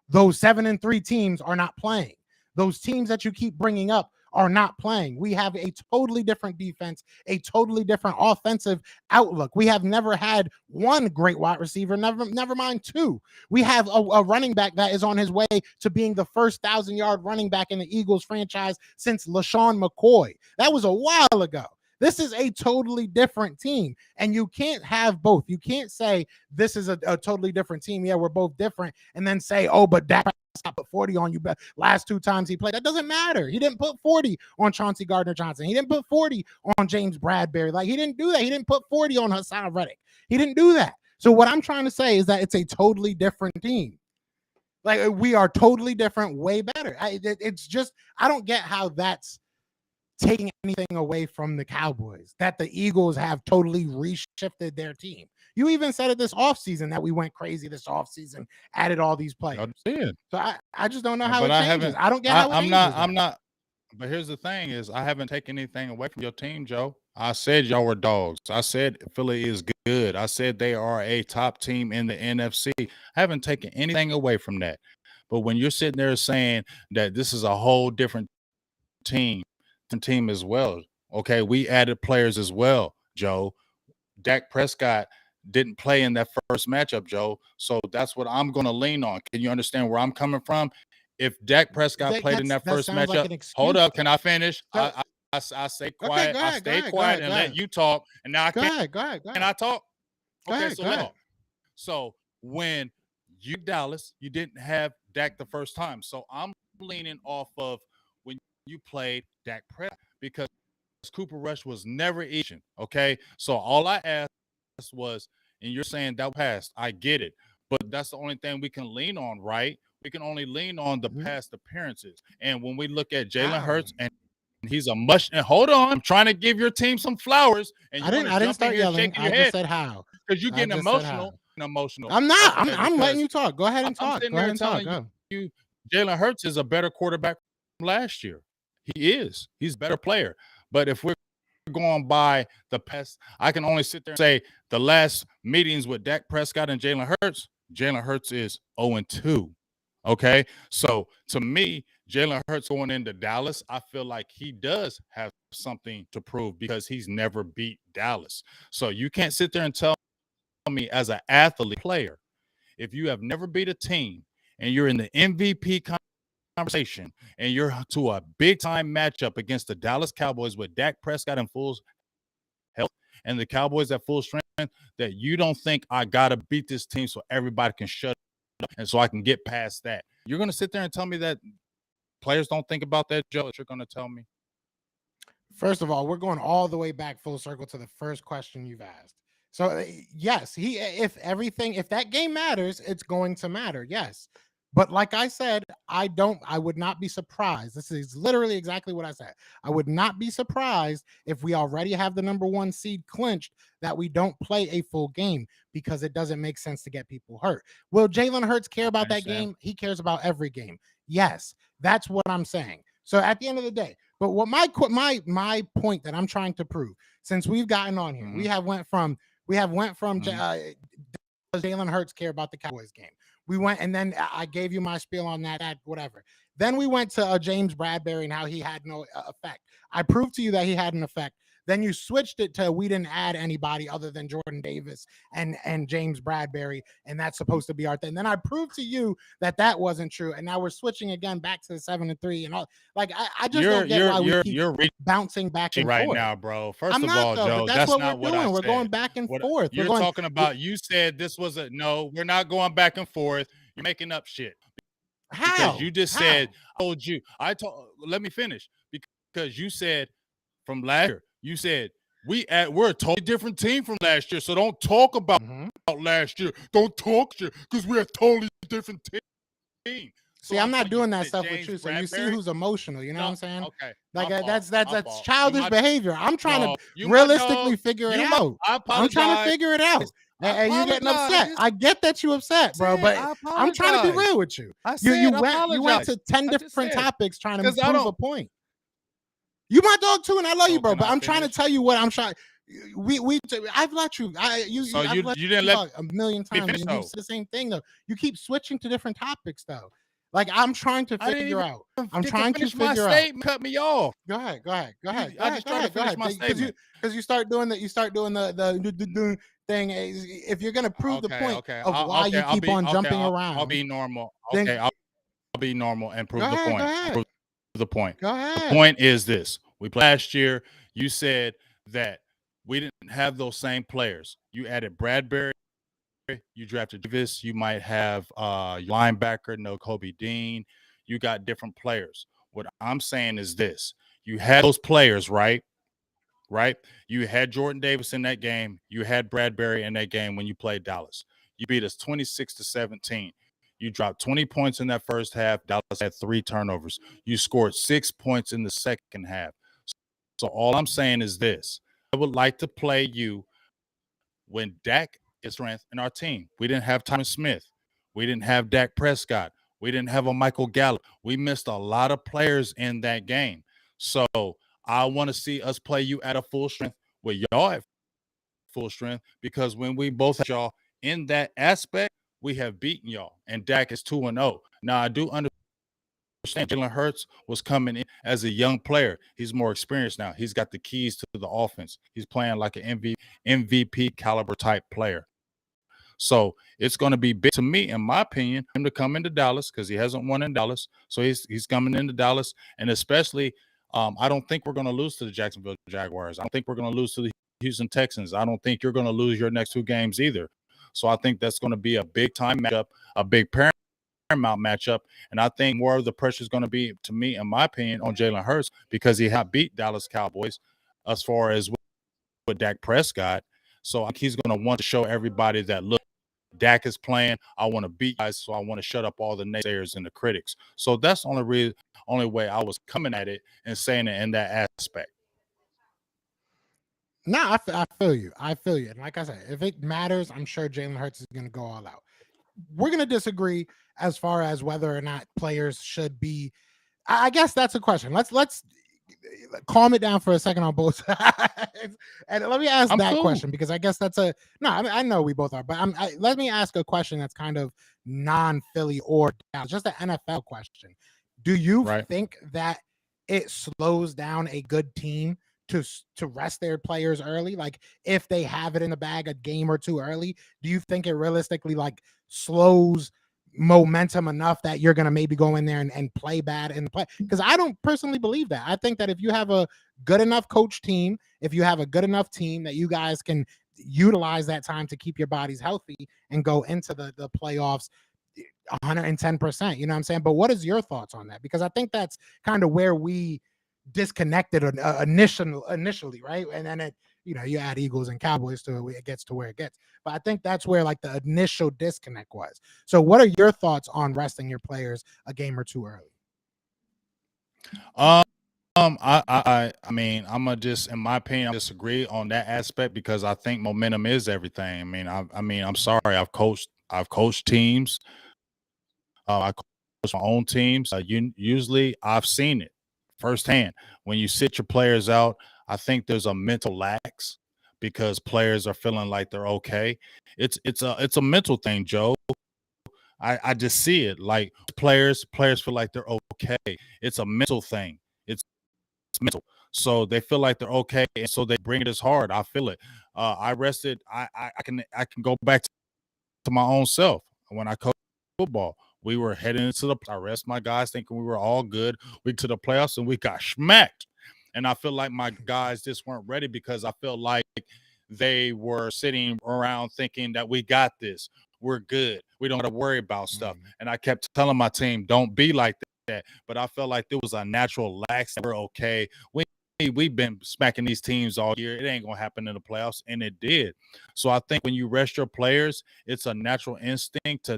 Speaker 2: Those 7-3 teams are not playing. Those teams that you keep bringing up are not playing. We have a totally different defense, a totally different offensive outlook. We have never had one great wide receiver, never mind two. We have a running back that is on his way to being the first 1,000-yard running back in the Eagles franchise since LaShawn McCoy. That was a while ago. This is a totally different team, and you can't have both. You can't say this is a totally different team. Yeah, we're both different, and then say, oh, but Dak Prescott put 40 on you last 2 times he played. That doesn't matter. He didn't put 40 on Chauncey Gardner-Johnson. He didn't put 40 on James Bradbury. Like, he didn't do that. He didn't put 40 on Hassan Reddick. He didn't do that. So what I'm trying to say is that it's a totally different team. Like, we are totally different, way better. It's just, I don't get how that's taking anything away from the Cowboys, that the Eagles have totally reshifted their team. You even said it this offseason that we went crazy this offseason, added all these players. So I just don't know how it changes. I don't get how
Speaker 3: I'm not. But here's the thing is I haven't taken anything away from your team, Joe. I said y'all were dogs. I said Philly is good. I said they are a top team in the NFC. I haven't taken anything away from that. But when you're sitting there saying that this is a whole different team as well. Okay, we added players as well, Joe. Dak Prescott didn't play in that first matchup, Joe. So that's what I'm going to lean on. Can you understand where I'm coming from? If Dak Prescott played in that first matchup, like hold up, can I finish? I stay quiet. Okay, I stay quiet and let you talk. And now I can't.
Speaker 2: Go ahead.
Speaker 3: Can I talk? Okay, so when you Dallas, you didn't have Dak the first time. So I'm leaning off of when you played Dak Prescott because Cooper Rush was never Asian. Okay, so all I asked was, and you're saying that passed. I get it, but that's the only thing we can lean on, right? We can only lean on the past appearances. And when we look at Jalen Hurts, and he's a mush. And hold on, I'm trying to give your team some flowers. And
Speaker 2: I didn't start yelling. I just said how
Speaker 3: because you're getting emotional.
Speaker 2: I'm not. I'm letting you talk. Go ahead and talk. Go ahead and talk.
Speaker 3: You, Jalen Hurts is a better quarterback from last year. He is. He's a better player. But if we're going by the past, I can only sit there and say the last meetings with Dak Prescott and Jalen Hurts is 0-2. Okay. So to me, Jalen Hurts going into Dallas, I feel like he does have something to prove because he's never beat Dallas. So you can't sit there and tell me as an athlete player, if you have never beat a team and you're in the MVP conversation and you're to a big time matchup against the Dallas Cowboys with Dak Prescott in full health and the Cowboys at full strength, that you don't think I gotta beat this team so everybody can shut up and so I can get past that. You're gonna sit there and tell me that players don't think about that, Joe? That you're gonna tell me?
Speaker 2: First of all, we're going all the way back full circle to the first question you've asked. So yes, if that game matters, it's going to matter. Yes. But like I said, I would not be surprised. This is literally exactly what I said. I would not be surprised if we already have the number 1 seed clinched that we don't play a full game, because it doesn't make sense to get people hurt. Will Jalen Hurts care about that game? He cares about every game. Yes, that's what I'm saying. So at the end of the day, but what my point that I'm trying to prove, since we've gotten on here, we have went from Jalen Hurts care about the Cowboys game. We went, and then I gave you my spiel on that whatever. Then we went to James Bradbury and how he had no effect. I proved to you that he had an effect. Then you switched it to we didn't add anybody other than Jordan Davis and James Bradbury, and that's supposed to be our thing. And then I proved to you that wasn't true, and now we're switching again back to the 7-3 and all. Like I just don't get why we keep bouncing back and
Speaker 3: right
Speaker 2: forth
Speaker 3: now, bro. First of all, Joe,
Speaker 2: that's what
Speaker 3: not
Speaker 2: we're
Speaker 3: what
Speaker 2: doing. We're
Speaker 3: said.
Speaker 2: going back and forth.
Speaker 3: You're talking about. You said this was no. We're not going back and forth. You're making up shit.
Speaker 2: How?
Speaker 3: Because you just said, let me finish. Because you said from last year, you said we're a totally different team from last year. So don't talk about last year. Don't talk shit because we're a totally different team.
Speaker 2: See, I'm not doing that stuff with you. So you see who's emotional. You know what I'm saying?
Speaker 3: Okay.
Speaker 2: Like that's childish behavior. I'm trying to realistically figure it out. I'm trying to figure it out. And you're getting upset. I get that you're upset, bro, but I'm trying to be real with you. You went to 10 different topics trying to prove a point. You my dog too, and I love you, bro. But I'm trying to tell you what I'm trying. I've let you. You
Speaker 3: didn't let
Speaker 2: a million times. And you said the same thing though. You keep switching to different topics though. Like I'm trying to figure out. I'm trying to figure out.
Speaker 3: Cut me off.
Speaker 2: Go ahead.
Speaker 3: I just tried to finish my statement.
Speaker 2: Because you start doing the thing. If you're gonna prove the point of why you keep on jumping around,
Speaker 3: I'll be normal. Okay, I'll be normal and prove the point. Prove the point.
Speaker 2: Go ahead.
Speaker 3: The point is this: we played last year. You said that we didn't have those same players. You added Bradbury. You drafted Davis. You might have linebacker, no Kobe Dean. You got different players. What I'm saying is this: you had those players, right? You had Jordan Davis in that game. You had Bradbury in that game when you played Dallas. You beat us 26-17. You dropped 20 points in that first half. Dallas had 3 turnovers. You scored 6 points in the second half. So all I'm saying is this: I would like to play you when Dak is strength in our team. We didn't have Tyron Smith. We didn't have Dak Prescott. We didn't have a Michael Gallup. We missed a lot of players in that game. So I want to see us play you at a full strength with y'all at full strength, because when we both had y'all in that aspect, we have beaten y'all, and Dak is 2-0. Now, I do understand Jalen Hurts was coming in as a young player. He's more experienced now. He's got the keys to the offense. He's playing like an MVP caliber type player. So it's going to be big to me, in my opinion, him to come into Dallas, because he hasn't won in Dallas. So he's coming into Dallas, and especially I don't think we're going to lose to the Jacksonville Jaguars. I don't think we're going to lose to the Houston Texans. I don't think you're going to lose your next 2 games either. So I think that's going to be a big-time matchup, a big paramount matchup. And I think more of the pressure is going to be, to me, in my opinion, on Jalen Hurts, because he had beat Dallas Cowboys as far as with Dak Prescott. So I think he's going to want to show everybody that, look, Dak is playing. I want to beat guys, so I want to shut up all the naysayers and the critics. So that's the only way I was coming at it and saying it in that aspect.
Speaker 2: No, I feel you. And like I said, if it matters, I'm sure Jalen Hurts is going to go all out. We're going to disagree as far as whether or not players should be. I guess that's a question. Let's calm it down for a second on both sides. And let me ask question, because I guess that's I know we both are, but let me ask a question that's kind of non-Philly or just an NFL question. Do you think that it slows down a good team to rest their players early? Like, if they have it in the bag a game or 2 early, do you think it realistically like slows momentum enough that you're going to maybe go in there and play bad in the play. Because I don't personally believe that. I think that if you have a good enough coach team, if you have a good enough team that you guys can utilize that time to keep your bodies healthy and go into the playoffs 110%. You know what I'm saying? But what is your thoughts on that? Because I think that's kind of where we disconnected initially, right? And then you add Eagles and Cowboys to it gets to where it gets. But I think that's where like the initial disconnect was. So what are your thoughts on resting your players a game or two early?
Speaker 3: I mean, I'm gonna just, in my opinion, I disagree on that aspect because I think momentum is everything. I mean, I'm sorry, I've coached teams. I coach my own teams. Usually, I've seen it firsthand. When you sit your players out, I think there's a mental lax because players are feeling like they're okay. It's a mental thing, Joe. I just see it. Like players feel like they're okay. It's a mental thing. It's mental. So they feel like they're okay, and so they bring it as hard. I feel it. I rested. I can go back to my own self when I coached football. We were heading into I rest my guys thinking we were all good. We to the playoffs and we got smacked. And I feel like my guys just weren't ready because I felt like they were sitting around thinking that we got this. We're good. We don't have to worry about stuff. And I kept telling my team, don't be like that. But I felt like there was a natural lax. We're okay. We've been smacking these teams all year. It ain't going to happen in the playoffs, and it did. So I think when you rest your players, it's a natural instinct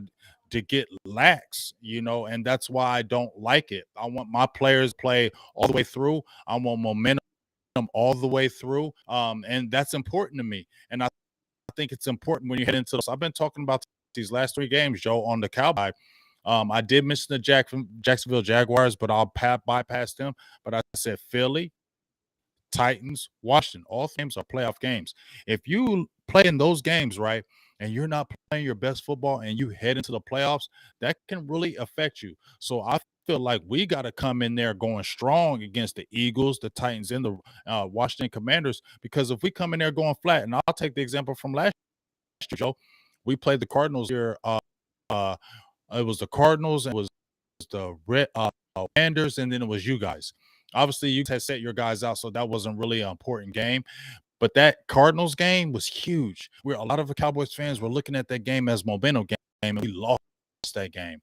Speaker 3: to get lax, and that's why I don't like it. I want my players to play all the way through. I want momentum all the way through, and that's important to me. And I think it's important when you head into this. I've been talking about these last 3 games, Joe, on the Cowboys. I did mention the Jacksonville Jaguars, but I'll bypass them. But I said Philly, Titans, Washington, all games are playoff games. If you play in those games, right, and you're not playing your best football and you head into the playoffs, that can really affect you. So I feel like we got to come in there going strong against the Eagles, the Titans, and the Washington Commanders, because if we come in there going flat, and I'll take the example from last year, Joe, we played the Cardinals here. It was the Cardinals, and it was the Commanders, and then it was you guys. Obviously, you had set your guys out, so that wasn't really an important game. But that Cardinals game was huge. A lot of the Cowboys fans were looking at that game as momentum game, and we lost that game.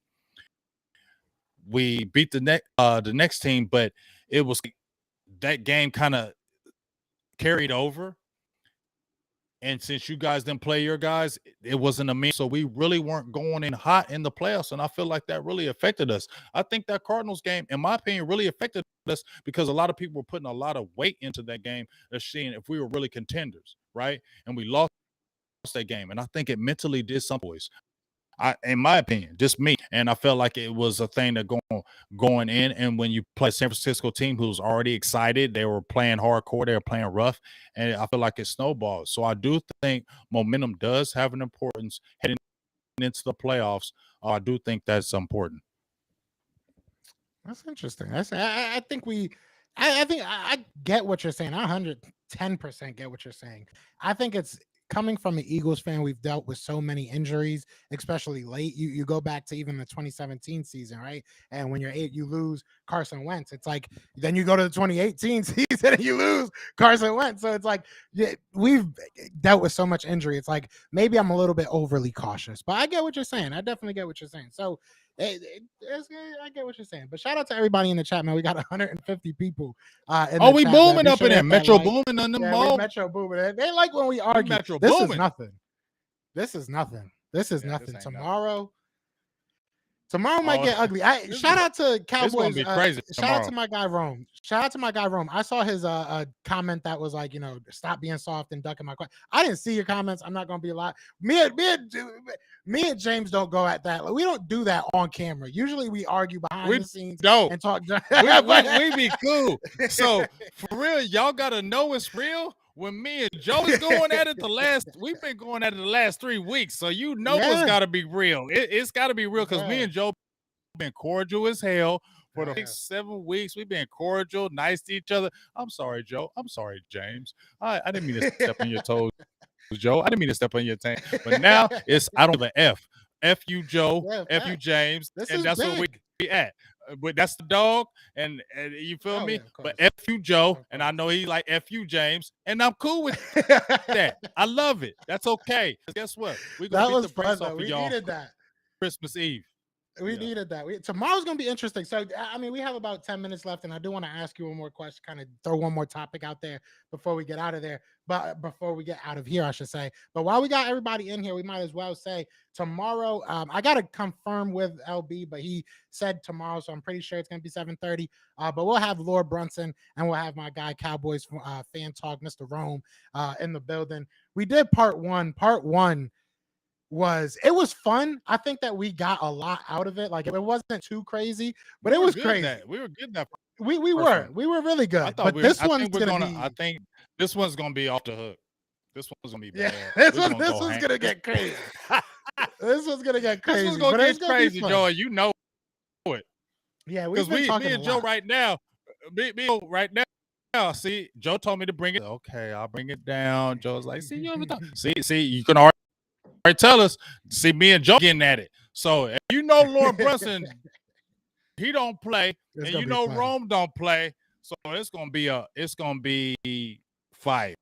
Speaker 3: We beat the next team, but it was that game kind of carried over. And since you guys didn't play your guys, it wasn't a mean. So we really weren't going in hot in the playoffs. And I feel like that really affected us. I think that Cardinals game, in my opinion, really affected us because a lot of people were putting a lot of weight into that game. They're seeing if we were really contenders, right? And we lost that game. And I think it mentally did some boys. In my opinion, just me. And I felt like it was a thing that going in. And when you play a San Francisco team who's already excited, they were playing hardcore, they were playing rough, and I feel like it snowballed. So I do think momentum does have an importance heading into the playoffs. I do think that's important.
Speaker 2: That's interesting. I think I get what you're saying. I 110% get what you're saying. I think it's coming from an Eagles fan. We've dealt with so many injuries, especially late. You go back to even the 2017 season, right? And when you lose Carson Wentz, it's like then you go to the 2018 season and you lose Carson Wentz. So it's like we've dealt with so much injury. It's like maybe I'm a little bit overly cautious, but I get what you're saying. I definitely get what you're saying. So I get what you're saying, but shout out to everybody in the chat, man. We got 150 people.
Speaker 3: We booming up in there. Metro booming on them.
Speaker 2: Metro booming. They like when we argue.
Speaker 3: Metro
Speaker 2: this
Speaker 3: booming.
Speaker 2: is nothing. This is nothing. This is nothing. Tomorrow might get ugly. Shout out to Cowboys.
Speaker 3: It's gonna be crazy.
Speaker 2: Shout out to my guy Rome. I saw his comment that was like, stop being soft and ducking my question. I didn't see your comments. I'm not gonna be a lot. Me and James don't go at that. Like, we don't do that on camera. Usually we argue behind the scenes and talk.
Speaker 3: we be cool. So for real, y'all gotta know it's real. When me and Joe is going at it we've been going at it the last 3 weeks. So it's got to be real. It's got to be real because me and Joe been cordial as hell for the next 7 weeks. We've been cordial, nice to each other. I'm sorry, Joe. I'm sorry, James. I didn't mean to step on your toes, Joe. I didn't mean to step on your tank. But now I don't give a F. F you, Joe.
Speaker 2: Yeah,
Speaker 3: F you, James.
Speaker 2: this
Speaker 3: And
Speaker 2: is
Speaker 3: that's where
Speaker 2: big.
Speaker 3: we at. But that's the dog. And you feel
Speaker 2: Oh,
Speaker 3: me?
Speaker 2: yeah, of
Speaker 3: But
Speaker 2: course.
Speaker 3: F you, Joe.
Speaker 2: Of
Speaker 3: And I
Speaker 2: course.
Speaker 3: know he like F you, James. And I'm cool with that. I love it. That's okay. Guess what? We're going to
Speaker 2: That
Speaker 3: beat
Speaker 2: was
Speaker 3: the brakes
Speaker 2: fun,
Speaker 3: off
Speaker 2: though.
Speaker 3: of
Speaker 2: We
Speaker 3: y'all
Speaker 2: needed that.
Speaker 3: Christmas Eve.
Speaker 2: We
Speaker 3: Yeah.
Speaker 2: needed that. Tomorrow's gonna be interesting. So I mean, we have about 10 minutes left, and I do want to ask you one more question, kind of throw one more topic out there before we get out of there. But before we get out of here, I should say. But while we got everybody in here, we might as well say tomorrow. I gotta confirm with LB, but he said tomorrow, so I'm pretty sure it's gonna be 7:30. But we'll have Lord Brunson and we'll have my guy Cowboys fan talk, Mr. Rome, in the building. We did part one. Part one was fun. I think that we got a lot out of it. Like it wasn't too crazy, but it was crazy.
Speaker 3: We were good that
Speaker 2: We
Speaker 3: first
Speaker 2: we were really
Speaker 3: I
Speaker 2: good.
Speaker 3: thought
Speaker 2: But
Speaker 3: we were,
Speaker 2: this
Speaker 3: I
Speaker 2: one's
Speaker 3: think we're
Speaker 2: gonna
Speaker 3: gonna
Speaker 2: be
Speaker 3: I think this one's gonna be off the hook. This one's gonna be
Speaker 2: yeah.
Speaker 3: bad.
Speaker 2: This
Speaker 3: We're
Speaker 2: one's
Speaker 3: gonna
Speaker 2: gonna get crazy. This one's gonna get
Speaker 3: This
Speaker 2: crazy.
Speaker 3: one's gonna
Speaker 2: But it's
Speaker 3: get
Speaker 2: gonna
Speaker 3: crazy,
Speaker 2: be fun.
Speaker 3: Joe, and you know it.
Speaker 2: Yeah, we've
Speaker 3: Because
Speaker 2: been
Speaker 3: me
Speaker 2: talking
Speaker 3: and
Speaker 2: a
Speaker 3: Joe
Speaker 2: lot.
Speaker 3: right now, right now, see, Joe told me to bring it. Okay, I'll bring it down. Joe's like, see, you ever thought? See, you can already tell us. See, me and Joe getting at it. So if you know Lord Brunson, he don't play,
Speaker 2: It's
Speaker 3: and
Speaker 2: gonna
Speaker 3: you
Speaker 2: be
Speaker 3: know
Speaker 2: fun.
Speaker 3: Rome don't play. So it's gonna be fire.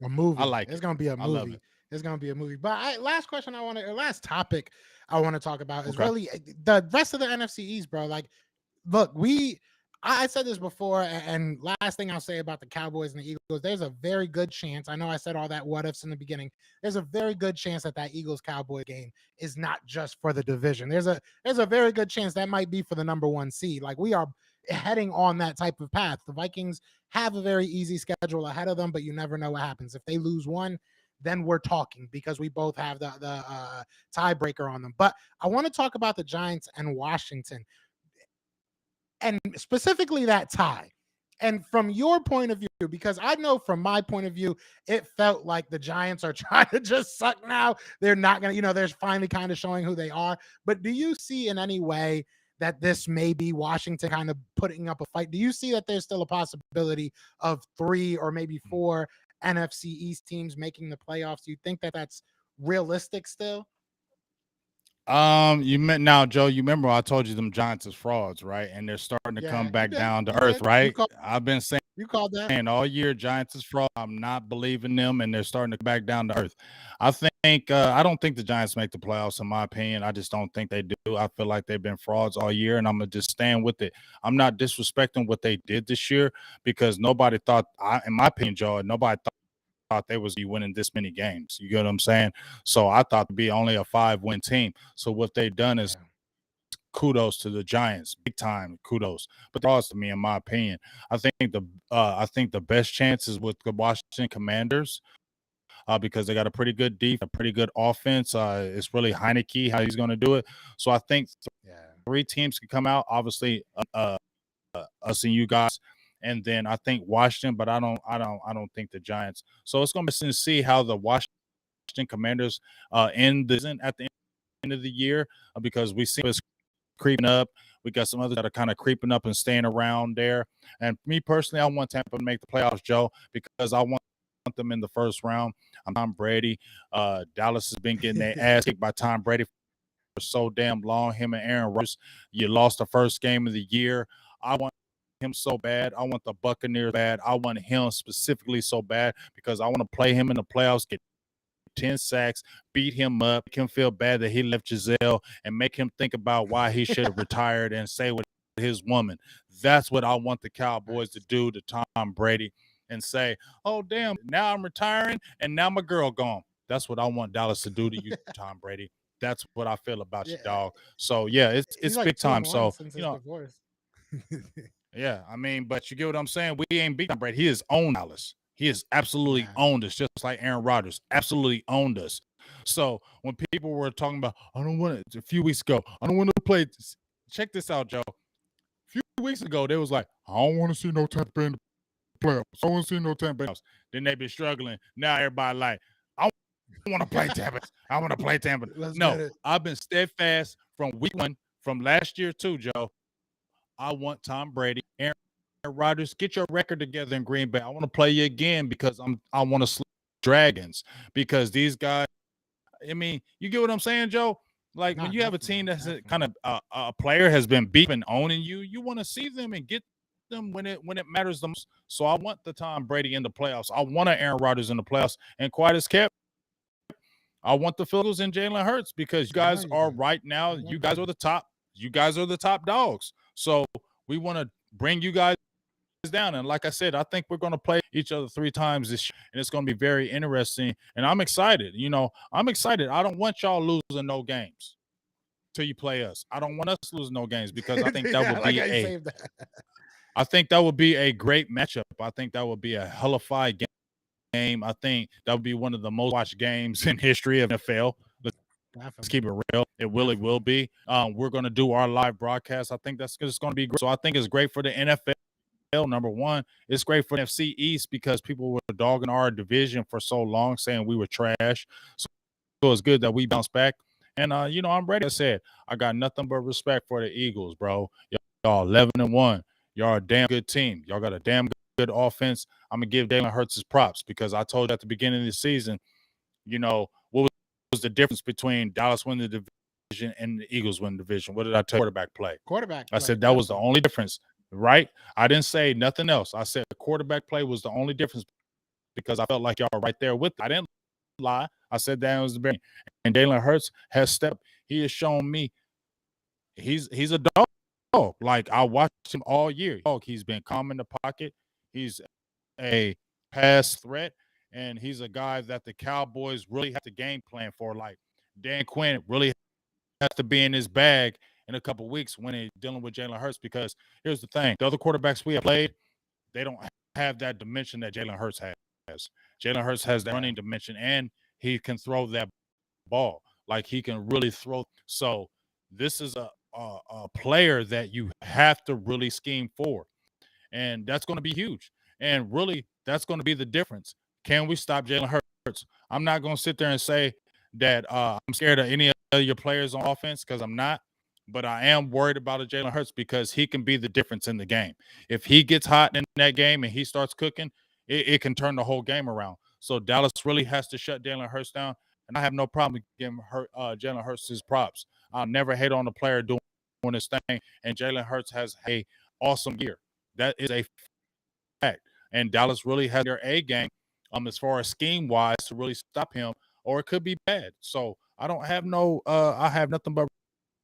Speaker 2: A movie.
Speaker 3: I like
Speaker 2: It's
Speaker 3: it.
Speaker 2: gonna be a
Speaker 3: I love
Speaker 2: movie.
Speaker 3: it.
Speaker 2: It's gonna be a movie. But last question last topic I want to talk about is
Speaker 3: Okay.
Speaker 2: really the rest of the NFC East, bro. Like, look, I said this before, and last thing I'll say about the Cowboys and the Eagles, there's a very good chance. I know I said all that what ifs in the beginning. There's a very good chance that Eagles Cowboy game is not just for the division. There's a very good chance that might be for the number one seed. Like we are heading on that type of path. The Vikings have a very easy schedule ahead of them, but you never know what happens. If they lose one, then we're talking because we both have the tiebreaker on them. But I want to talk about the Giants and Washington, and specifically that tie. And from your point of view, because I know from my point of view, it felt like the Giants are trying to just suck now. They're not going to, they're finally kind of showing who they are. But do you see in any way that this may be Washington kind of putting up a fight? Do you see that there's still a possibility of 3 or maybe 4 NFC East teams making the playoffs? Do you think that that's realistic still?
Speaker 3: You meant now, Joe. You remember I told you them Giants is frauds, right? And they're starting to come back down to earth, right? I've been saying
Speaker 2: you called that
Speaker 3: all year Giants is fraud. I'm not believing them, and they're starting to come back down to earth. I don't think the Giants make the playoffs, in my opinion. I just don't think they do. I feel like they've been frauds all year, and I'm gonna just stand with it. I'm not disrespecting what they did this year because nobody thought, in my opinion, Joe, nobody thought they was be winning this many games. You get what I'm saying? So I thought to be only a 5-win team. So what they've done is kudos to the Giants, big time kudos. But frauds to me, in my opinion. I think the best chances with the Washington Commanders. Because they got a pretty good defense, a pretty good offense. It's really Heineke how he's going to do it. So I think 3 teams can come out. Obviously, us and you guys, and then I think Washington, but I don't think the Giants. So it's going to be interesting to see how the Washington Commanders end the season at the end of the year because we see it's creeping up. We got some others that are kind of creeping up and staying around there. And me personally, I want Tampa to make the playoffs, Joe, because I want them in the first round. I'm Tom Brady. Dallas has been getting their ass kicked by Tom Brady for so damn long. Him and Aaron Rodgers. You lost the first game of the year. I want him so bad. I want the Buccaneers bad. I want him specifically so bad because I want to play him in the playoffs, get 10 sacks, beat him up, make him feel bad that he left Giselle, and make him think about why he should have retired and say with his woman. That's what I want the Cowboys to do to Tom Brady and say, oh, damn, now I'm retiring and now my girl gone. That's what I want Dallas to do to you, Tom Brady. That's what I feel about you, dog. So, yeah, it's
Speaker 2: like
Speaker 3: big time. So,
Speaker 2: since his divorce.
Speaker 3: Yeah, I mean, but you get what I'm saying? We ain't beat Tom Brady. He has owned Dallas. He has absolutely owned us, just like Aaron Rodgers absolutely owned us. So when people were talking about, I don't want it, a few weeks ago, I don't want to play. Check this out, Joe. A few weeks ago, they was like, I don't want to see no Tampa Bay in the playoffs. I don't want to see no Tampa Bay. Then they been struggling. Now everybody like, I want to play Tampa. I want to play Tampa. No, I've been steadfast from week 1, from last year too, Joe. I want Tom Brady, Aaron Rodgers, get your record together in Green Bay. I want to play you again because I want to sleep Dragons because these guys. I mean, you get what I'm saying, Joe? Like
Speaker 2: Nah,
Speaker 3: when you have a
Speaker 2: definitely,
Speaker 3: team that's
Speaker 2: definitely.
Speaker 3: kind of a player has been beeping owning you, you want to see them and get them when it matters the most. So I want the Tom Brady in the playoffs. I want an Aaron Rodgers in the playoffs. And quite as kept, I want the Phillies and Jalen Hurts because you
Speaker 2: I know
Speaker 3: guys
Speaker 2: you
Speaker 3: are
Speaker 2: do.
Speaker 3: right now.
Speaker 2: I know
Speaker 3: You
Speaker 2: you
Speaker 3: guys
Speaker 2: do.
Speaker 3: are the top. You guys are the top dogs. So we want to bring you guys down. And like I said, I think we're going to play each other 3 times this year, and it's going to be very interesting. And I'm excited. I'm excited. I don't want y'all losing no games till you play us. I don't want us losing no games because I think that
Speaker 2: Yeah, I
Speaker 3: would
Speaker 2: like
Speaker 3: be
Speaker 2: how you
Speaker 3: a
Speaker 2: saved that.
Speaker 3: I think that would be a great matchup. I think that would be a hellified game. I think that would be one of the most watched games in history of NFL. Let's
Speaker 2: Definitely,
Speaker 3: keep it real. It really will
Speaker 2: definitely.
Speaker 3: be. We're going to do our live broadcast. I think that's just going to be great. So I think it's great for the NFL. Number one, it's great for the NFC East because people were dogging our division for so long, saying we were trash. So it's good that we bounce back. And I'm ready. Like I said, I got nothing but respect for the Eagles, bro. Y'all 11-1. Y'all a damn good team. Y'all got a damn good offense. I'm gonna give Jalen Hurts his props because I told you at the beginning of the season, what was the difference between Dallas winning the division and the Eagles winning the division? What did I tell you? Quarterback play.
Speaker 2: Quarterback
Speaker 3: I
Speaker 2: play,
Speaker 3: said that was the
Speaker 2: definitely.
Speaker 3: only difference, right? I didn't say nothing else. I said the quarterback play was the only difference because I felt like y'all were right there with it. I didn't lie. I said that was the beginning. And Jalen Hurts has stepped. He has shown me he's a dog. Like I watched him all year. He's been calm in the pocket. He's a pass threat, and he's a guy that the Cowboys really have to game plan for. Like Dan Quinn really has to be in his bag in a couple weeks when he's dealing with Jalen Hurts. Because here's the thing: the other quarterbacks we have played, they don't have that dimension that Jalen Hurts has. Jalen Hurts has that
Speaker 2: Yeah,
Speaker 3: running dimension, and he can throw that ball. Like he can really throw. So this is a player that you have to really scheme for, and that's going to be huge. And really, that's going to be the difference. Can we stop Jalen Hurts? I'm not going to sit there and say that I'm scared of any of your players on offense because I'm not. But I am worried about a Jalen Hurts because he can be the difference in the game. If he gets hot in that game and he starts cooking, it can turn the whole game around. So Dallas really has to shut Jalen Hurts down. And I have no problem giving Jalen Hurts his props. I'll never hate on the player doing this thing. And Jalen Hurts has a awesome year. That is a fact. And Dallas really has their A game as far as scheme wise to really stop him, or it could be bad. So I don't have I have nothing but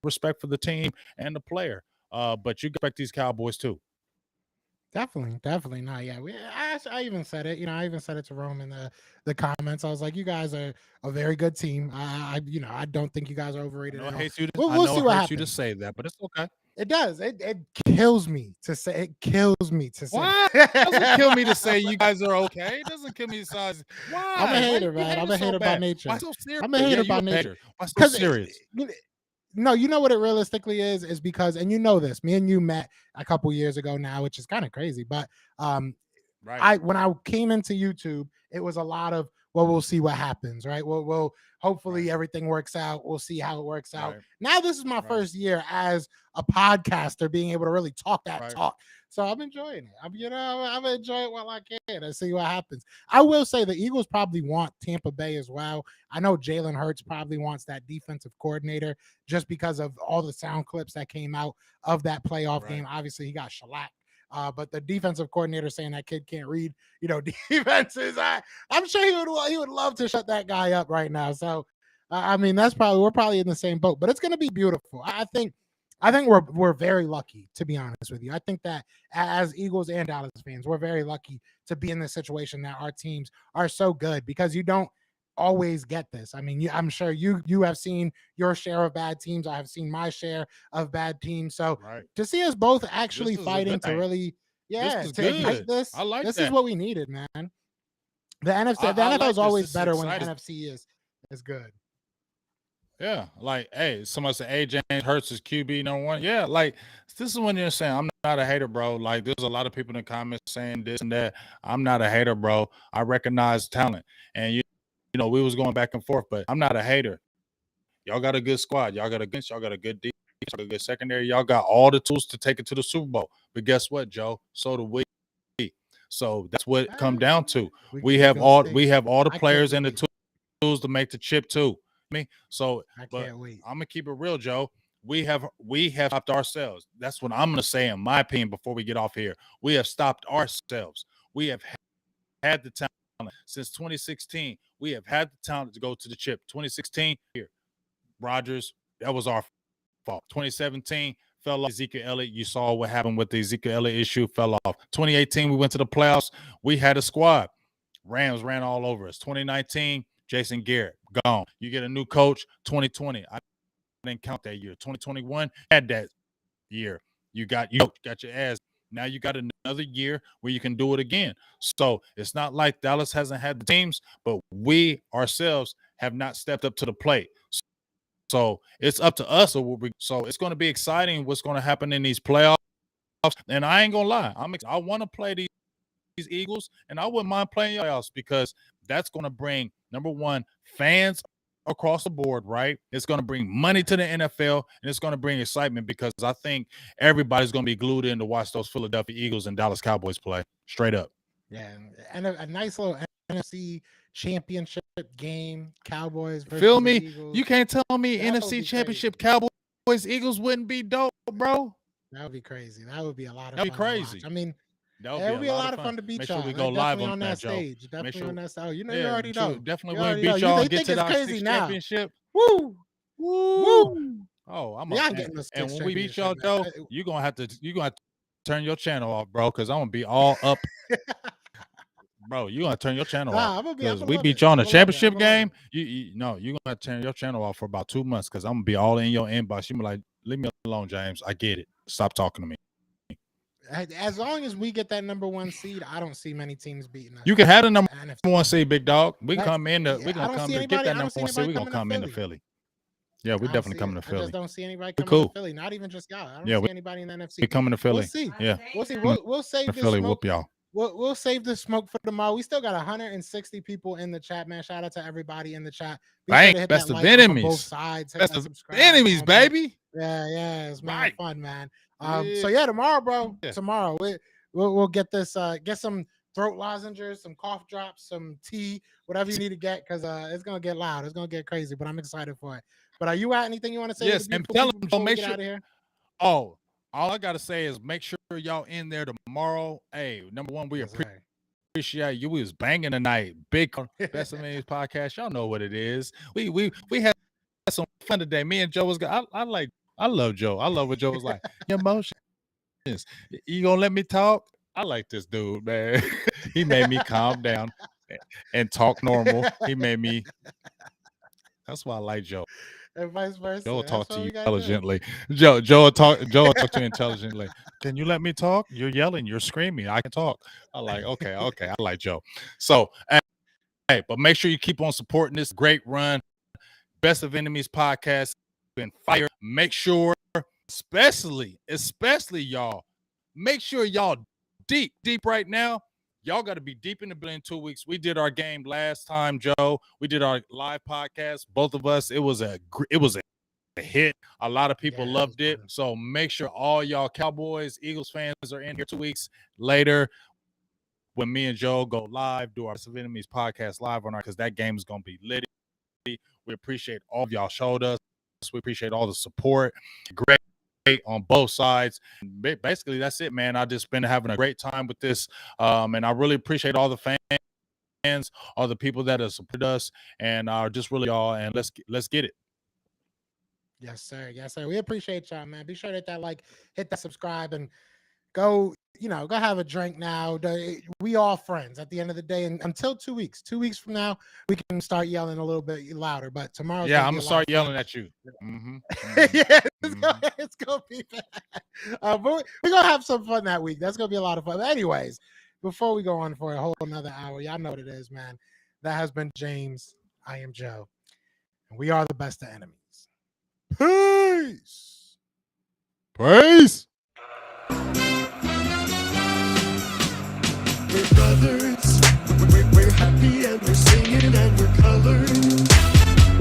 Speaker 3: respect for the team and the player. But you expect these Cowboys too.
Speaker 2: definitely, definitely. Not yeah. I even said it. I even said it to Rome in the comments. I was like, you guys are a very good team. I don't think you guys are
Speaker 3: I
Speaker 2: overrated
Speaker 3: know it
Speaker 2: at all.
Speaker 3: hates you.
Speaker 2: We'll
Speaker 3: I
Speaker 2: we'll
Speaker 3: know
Speaker 2: see
Speaker 3: it
Speaker 2: what
Speaker 3: hurts you to
Speaker 2: happens.
Speaker 3: say that, but it's okay.
Speaker 2: It does. It kills me to say. It kills me to say.
Speaker 3: Why? It doesn't kill me to say you guys are okay. It doesn't kill me to say
Speaker 2: I'm a
Speaker 3: why. Why
Speaker 2: hater,
Speaker 3: you
Speaker 2: man. I'm
Speaker 3: hating
Speaker 2: a
Speaker 3: so
Speaker 2: hater by
Speaker 3: bad? Why
Speaker 2: nature.
Speaker 3: so serious?
Speaker 2: I'm a
Speaker 3: Yeah,
Speaker 2: hater
Speaker 3: you
Speaker 2: by
Speaker 3: a
Speaker 2: nature.
Speaker 3: hater. Why so
Speaker 2: Because
Speaker 3: serious?
Speaker 2: no, you know what it realistically is because, and you know this. Me and you met a couple years ago now, which is kind of crazy. But
Speaker 3: Right.
Speaker 2: I when I came into YouTube, it was a lot of we'll see what happens, right? We'll
Speaker 3: Right.
Speaker 2: hopefully everything works out. We'll see how it works out.
Speaker 3: Right.
Speaker 2: Now this is my
Speaker 3: Right.
Speaker 2: first year as a podcaster, being able to really talk that
Speaker 3: Right.
Speaker 2: talk. So I'm enjoying it. I'm enjoying it while I can and see what happens. I will say the Eagles probably want Tampa Bay as well. I know Jalen Hurts probably wants that defensive coordinator just because of all the sound clips that came out of that playoff
Speaker 3: Right.
Speaker 2: game. Obviously, he got shellacked. But the defensive coordinator saying that kid can't read, defenses. I'm sure he would love to shut that guy up right now. So, I mean, we're probably in the same boat. But it's going to be beautiful. I think we're very lucky, to be honest with you. I think that as Eagles and Dallas fans, we're very lucky to be in this situation that our teams are so good because you don't always get this. I mean, I'm sure you have seen your share of bad teams. I have seen my share of bad teams. So
Speaker 3: Right.
Speaker 2: to see us both
Speaker 3: This
Speaker 2: actually
Speaker 3: is a
Speaker 2: fighting
Speaker 3: good
Speaker 2: to
Speaker 3: thing.
Speaker 2: really,
Speaker 3: This
Speaker 2: yeah,
Speaker 3: is
Speaker 2: to ignite
Speaker 3: good.
Speaker 2: this,
Speaker 3: I like
Speaker 2: this is
Speaker 3: that.
Speaker 2: what we needed, man. The NFC, the
Speaker 3: I
Speaker 2: NFL is
Speaker 3: like this.
Speaker 2: always
Speaker 3: This is
Speaker 2: better when the
Speaker 3: exciting.
Speaker 2: NFC is good.
Speaker 3: Yeah, like, hey, somebody said, "Hey, James Hurts is QB number one." Yeah, like this is when you're saying, "I'm not a hater, bro." Like, there's a lot of people in the comments saying this and that. I'm not a hater, bro. I recognize talent, and we was going back and forth, but I'm not a hater. Y'all got a good squad. Y'all got a good. Y'all got a good defense. Y'all got a good secondary. Y'all got all the tools to take it to the Super Bowl. But guess what, Joe? So do we. So that's what it come down to.
Speaker 2: We
Speaker 3: We
Speaker 2: we
Speaker 3: have
Speaker 2: gonna
Speaker 3: all
Speaker 2: see.
Speaker 3: we have all the
Speaker 2: I can't
Speaker 3: players and the
Speaker 2: wait.
Speaker 3: tools to make the chip too. me? So,
Speaker 2: I
Speaker 3: but
Speaker 2: can't wait.
Speaker 3: I'm gonna keep it real, Joe. We have stopped ourselves. That's what I'm gonna say, in my opinion. Before we get off here, we have stopped ourselves. We have had the talent since 2016. We have had the talent to go to the chip. 2016, here, Rodgers, that was our fault. 2017 fell off. Ezekiel Elliott, you saw what happened with the Ezekiel Elliott issue, fell off. 2018, we went to the playoffs. We had a squad. Rams ran all over us. 2019, Jason Garrett, gone. You get a new coach. 2020, I didn't count that year. 2021, had that year. You got your ass. Now you got another year where you can do it again. So it's not like Dallas hasn't had the teams, but we ourselves have not stepped up to the plate. So it's up to us. So it's going to be exciting what's going to happen in these playoffs. And I ain't gonna lie, I want to play these Eagles, and I wouldn't mind playing playoffs because that's going to bring, number one, fans across the board, right? It's going to bring money to the NFL, and it's going to bring excitement because I think everybody's going to be glued in to watch those Philadelphia Eagles and Dallas Cowboys play. Straight up.
Speaker 2: Yeah, and a nice little NFC championship game, Cowboys versus
Speaker 3: Feel me?
Speaker 2: Eagles.
Speaker 3: You can't tell me
Speaker 2: That would
Speaker 3: NFC
Speaker 2: be
Speaker 3: championship
Speaker 2: crazy.
Speaker 3: Cowboys Eagles wouldn't be dope, bro.
Speaker 2: That would be crazy. That would be a lot of
Speaker 3: That'd
Speaker 2: fun
Speaker 3: be
Speaker 2: to
Speaker 3: crazy.
Speaker 2: watch. I mean,
Speaker 3: That
Speaker 2: it
Speaker 3: would
Speaker 2: would be a lot of fun to beat
Speaker 3: Make sure
Speaker 2: y'all.
Speaker 3: we go live
Speaker 2: Definitely
Speaker 3: on
Speaker 2: on
Speaker 3: that,
Speaker 2: that
Speaker 3: Joe.
Speaker 2: stage. Definitely
Speaker 3: sure-
Speaker 2: on that stage. You know, you
Speaker 3: Yeah,
Speaker 2: already know.
Speaker 3: definitely
Speaker 2: You
Speaker 3: when we
Speaker 2: already
Speaker 3: beat
Speaker 2: know.
Speaker 3: y'all
Speaker 2: They
Speaker 3: and get
Speaker 2: think
Speaker 3: to
Speaker 2: it's
Speaker 3: our
Speaker 2: crazy
Speaker 3: sixth
Speaker 2: now.
Speaker 3: championship.
Speaker 2: Woo!
Speaker 3: Woo! Oh,
Speaker 2: Yeah, I'm getting this
Speaker 3: and
Speaker 2: sixth
Speaker 3: when we beat y'all,
Speaker 2: championship,
Speaker 3: Joe, you're gonna have to turn your channel off, bro, because I'm gonna be all up. Bro, you're gonna turn your channel off
Speaker 2: I'm gonna
Speaker 3: because we
Speaker 2: love
Speaker 3: beat
Speaker 2: it.
Speaker 3: y'all in
Speaker 2: I'm
Speaker 3: the
Speaker 2: gonna love it.
Speaker 3: championship
Speaker 2: I'm gonna love
Speaker 3: game. You're gonna have to turn your channel off for about 2 months because I'm gonna be all in your inbox. You be like, leave me alone, James. I get it. Stop talking to me.
Speaker 2: As long as we get that number one seed, I don't see many teams beating us.
Speaker 3: You can have the number
Speaker 2: NFC.
Speaker 3: one seed, big dog. We
Speaker 2: That-
Speaker 3: come in.
Speaker 2: yeah,
Speaker 3: We're
Speaker 2: I
Speaker 3: gonna
Speaker 2: don't
Speaker 3: come
Speaker 2: see
Speaker 3: to get
Speaker 2: anybody.
Speaker 3: that
Speaker 2: I
Speaker 3: number
Speaker 2: don't see
Speaker 3: one seed.
Speaker 2: anybody
Speaker 3: We're gonna
Speaker 2: coming
Speaker 3: come
Speaker 2: to
Speaker 3: into
Speaker 2: Philly.
Speaker 3: Philly. Yeah, we
Speaker 2: I don't
Speaker 3: definitely
Speaker 2: see
Speaker 3: coming
Speaker 2: it.
Speaker 3: to
Speaker 2: I
Speaker 3: Philly.
Speaker 2: just don't see anybody
Speaker 3: We
Speaker 2: coming to
Speaker 3: cool.
Speaker 2: Philly. Not even just y'all. I don't
Speaker 3: Yeah,
Speaker 2: see anybody in the NFC.
Speaker 3: we coming to
Speaker 2: We'll
Speaker 3: Philly.
Speaker 2: see.
Speaker 3: Yeah,
Speaker 2: We'll see.
Speaker 3: Coming
Speaker 2: We'll save
Speaker 3: to
Speaker 2: this
Speaker 3: Philly.
Speaker 2: smoke.
Speaker 3: Whoop y'all.
Speaker 2: We'll save the smoke for tomorrow. We still got 160 people in the chat, man. Shout out to everybody in the chat. Be sure
Speaker 3: Bang,
Speaker 2: to hit
Speaker 3: best
Speaker 2: that
Speaker 3: of
Speaker 2: like on both
Speaker 3: enemies.
Speaker 2: sides. Hit
Speaker 3: Best
Speaker 2: that
Speaker 3: of
Speaker 2: subscribe.
Speaker 3: enemies,
Speaker 2: comment.
Speaker 3: baby.
Speaker 2: Yeah, it's mad
Speaker 3: Right.
Speaker 2: fun, man.
Speaker 3: Yeah.
Speaker 2: So yeah, tomorrow, bro.
Speaker 3: Yeah.
Speaker 2: Tomorrow we'll get this. Get some throat lozenges, some cough drops, some tea, whatever you need to get, because it's gonna get loud. It's gonna get crazy, but I'm excited for it. But are you at anything you want to say?
Speaker 3: Yes,
Speaker 2: To the
Speaker 3: and
Speaker 2: beautiful
Speaker 3: tell
Speaker 2: people
Speaker 3: them,
Speaker 2: before we
Speaker 3: make
Speaker 2: get
Speaker 3: sure.
Speaker 2: out of here?
Speaker 3: Oh, all I gotta say is make sure y'all in there tomorrow. Hey, number one, we
Speaker 2: Yes, sir.
Speaker 3: appreciate you. We was banging tonight. Big Best of Enemies podcast. Y'all know what it is. We had some fun today. Me and Joe was. I love Joe. I love what Joe was like. Your emotions. You gonna let me talk? I like this dude, man. He made me calm down and talk normal. He made me. That's why I like Joe.
Speaker 2: And vice versa.
Speaker 3: Joe will
Speaker 2: That's
Speaker 3: talk
Speaker 2: what
Speaker 3: to you
Speaker 2: we gotta do.
Speaker 3: intelligently. Joe will talk to you intelligently. Can you let me talk? You're yelling, you're screaming. I can talk. I like, okay. I like Joe. So hey, but make sure you keep on supporting this great run. Best of Enemies podcast. Been fire. Make sure, especially y'all, make sure y'all deep right now. Y'all got to be deep in the building in 2 weeks. We did our game last time, Joe. We did our live podcast. Both of us. It was a hit. A lot of people loved it. So make sure all y'all Cowboys, Eagles fans are in here 2 weeks later when me and Joe go live, do our Best of Enemies podcast live on our, because that game is going to be lit. We appreciate all of y'all showed us. We appreciate all the support. Great on both sides. Basically, that's it, man. I just been having a great time with this. And I really appreciate all the fans, all the people that have supported us, and just really y'all. And let's get it.
Speaker 2: Yes, sir. Yes, sir. We appreciate y'all, man. Be sure to hit that like, hit that subscribe, and go have a drink now. We all friends at the end of the day. And until 2 weeks. 2 weeks from now, we can start yelling a little bit louder. But tomorrow,
Speaker 3: I'm gonna start yelling at you.
Speaker 2: Yeah, it's gonna be bad. But we're gonna have some fun that week. That's gonna be a lot of fun. But anyways, before we go on for a whole another hour, y'all know what it is, man. That has been James. I am Joe, and we are the best of enemies. Peace.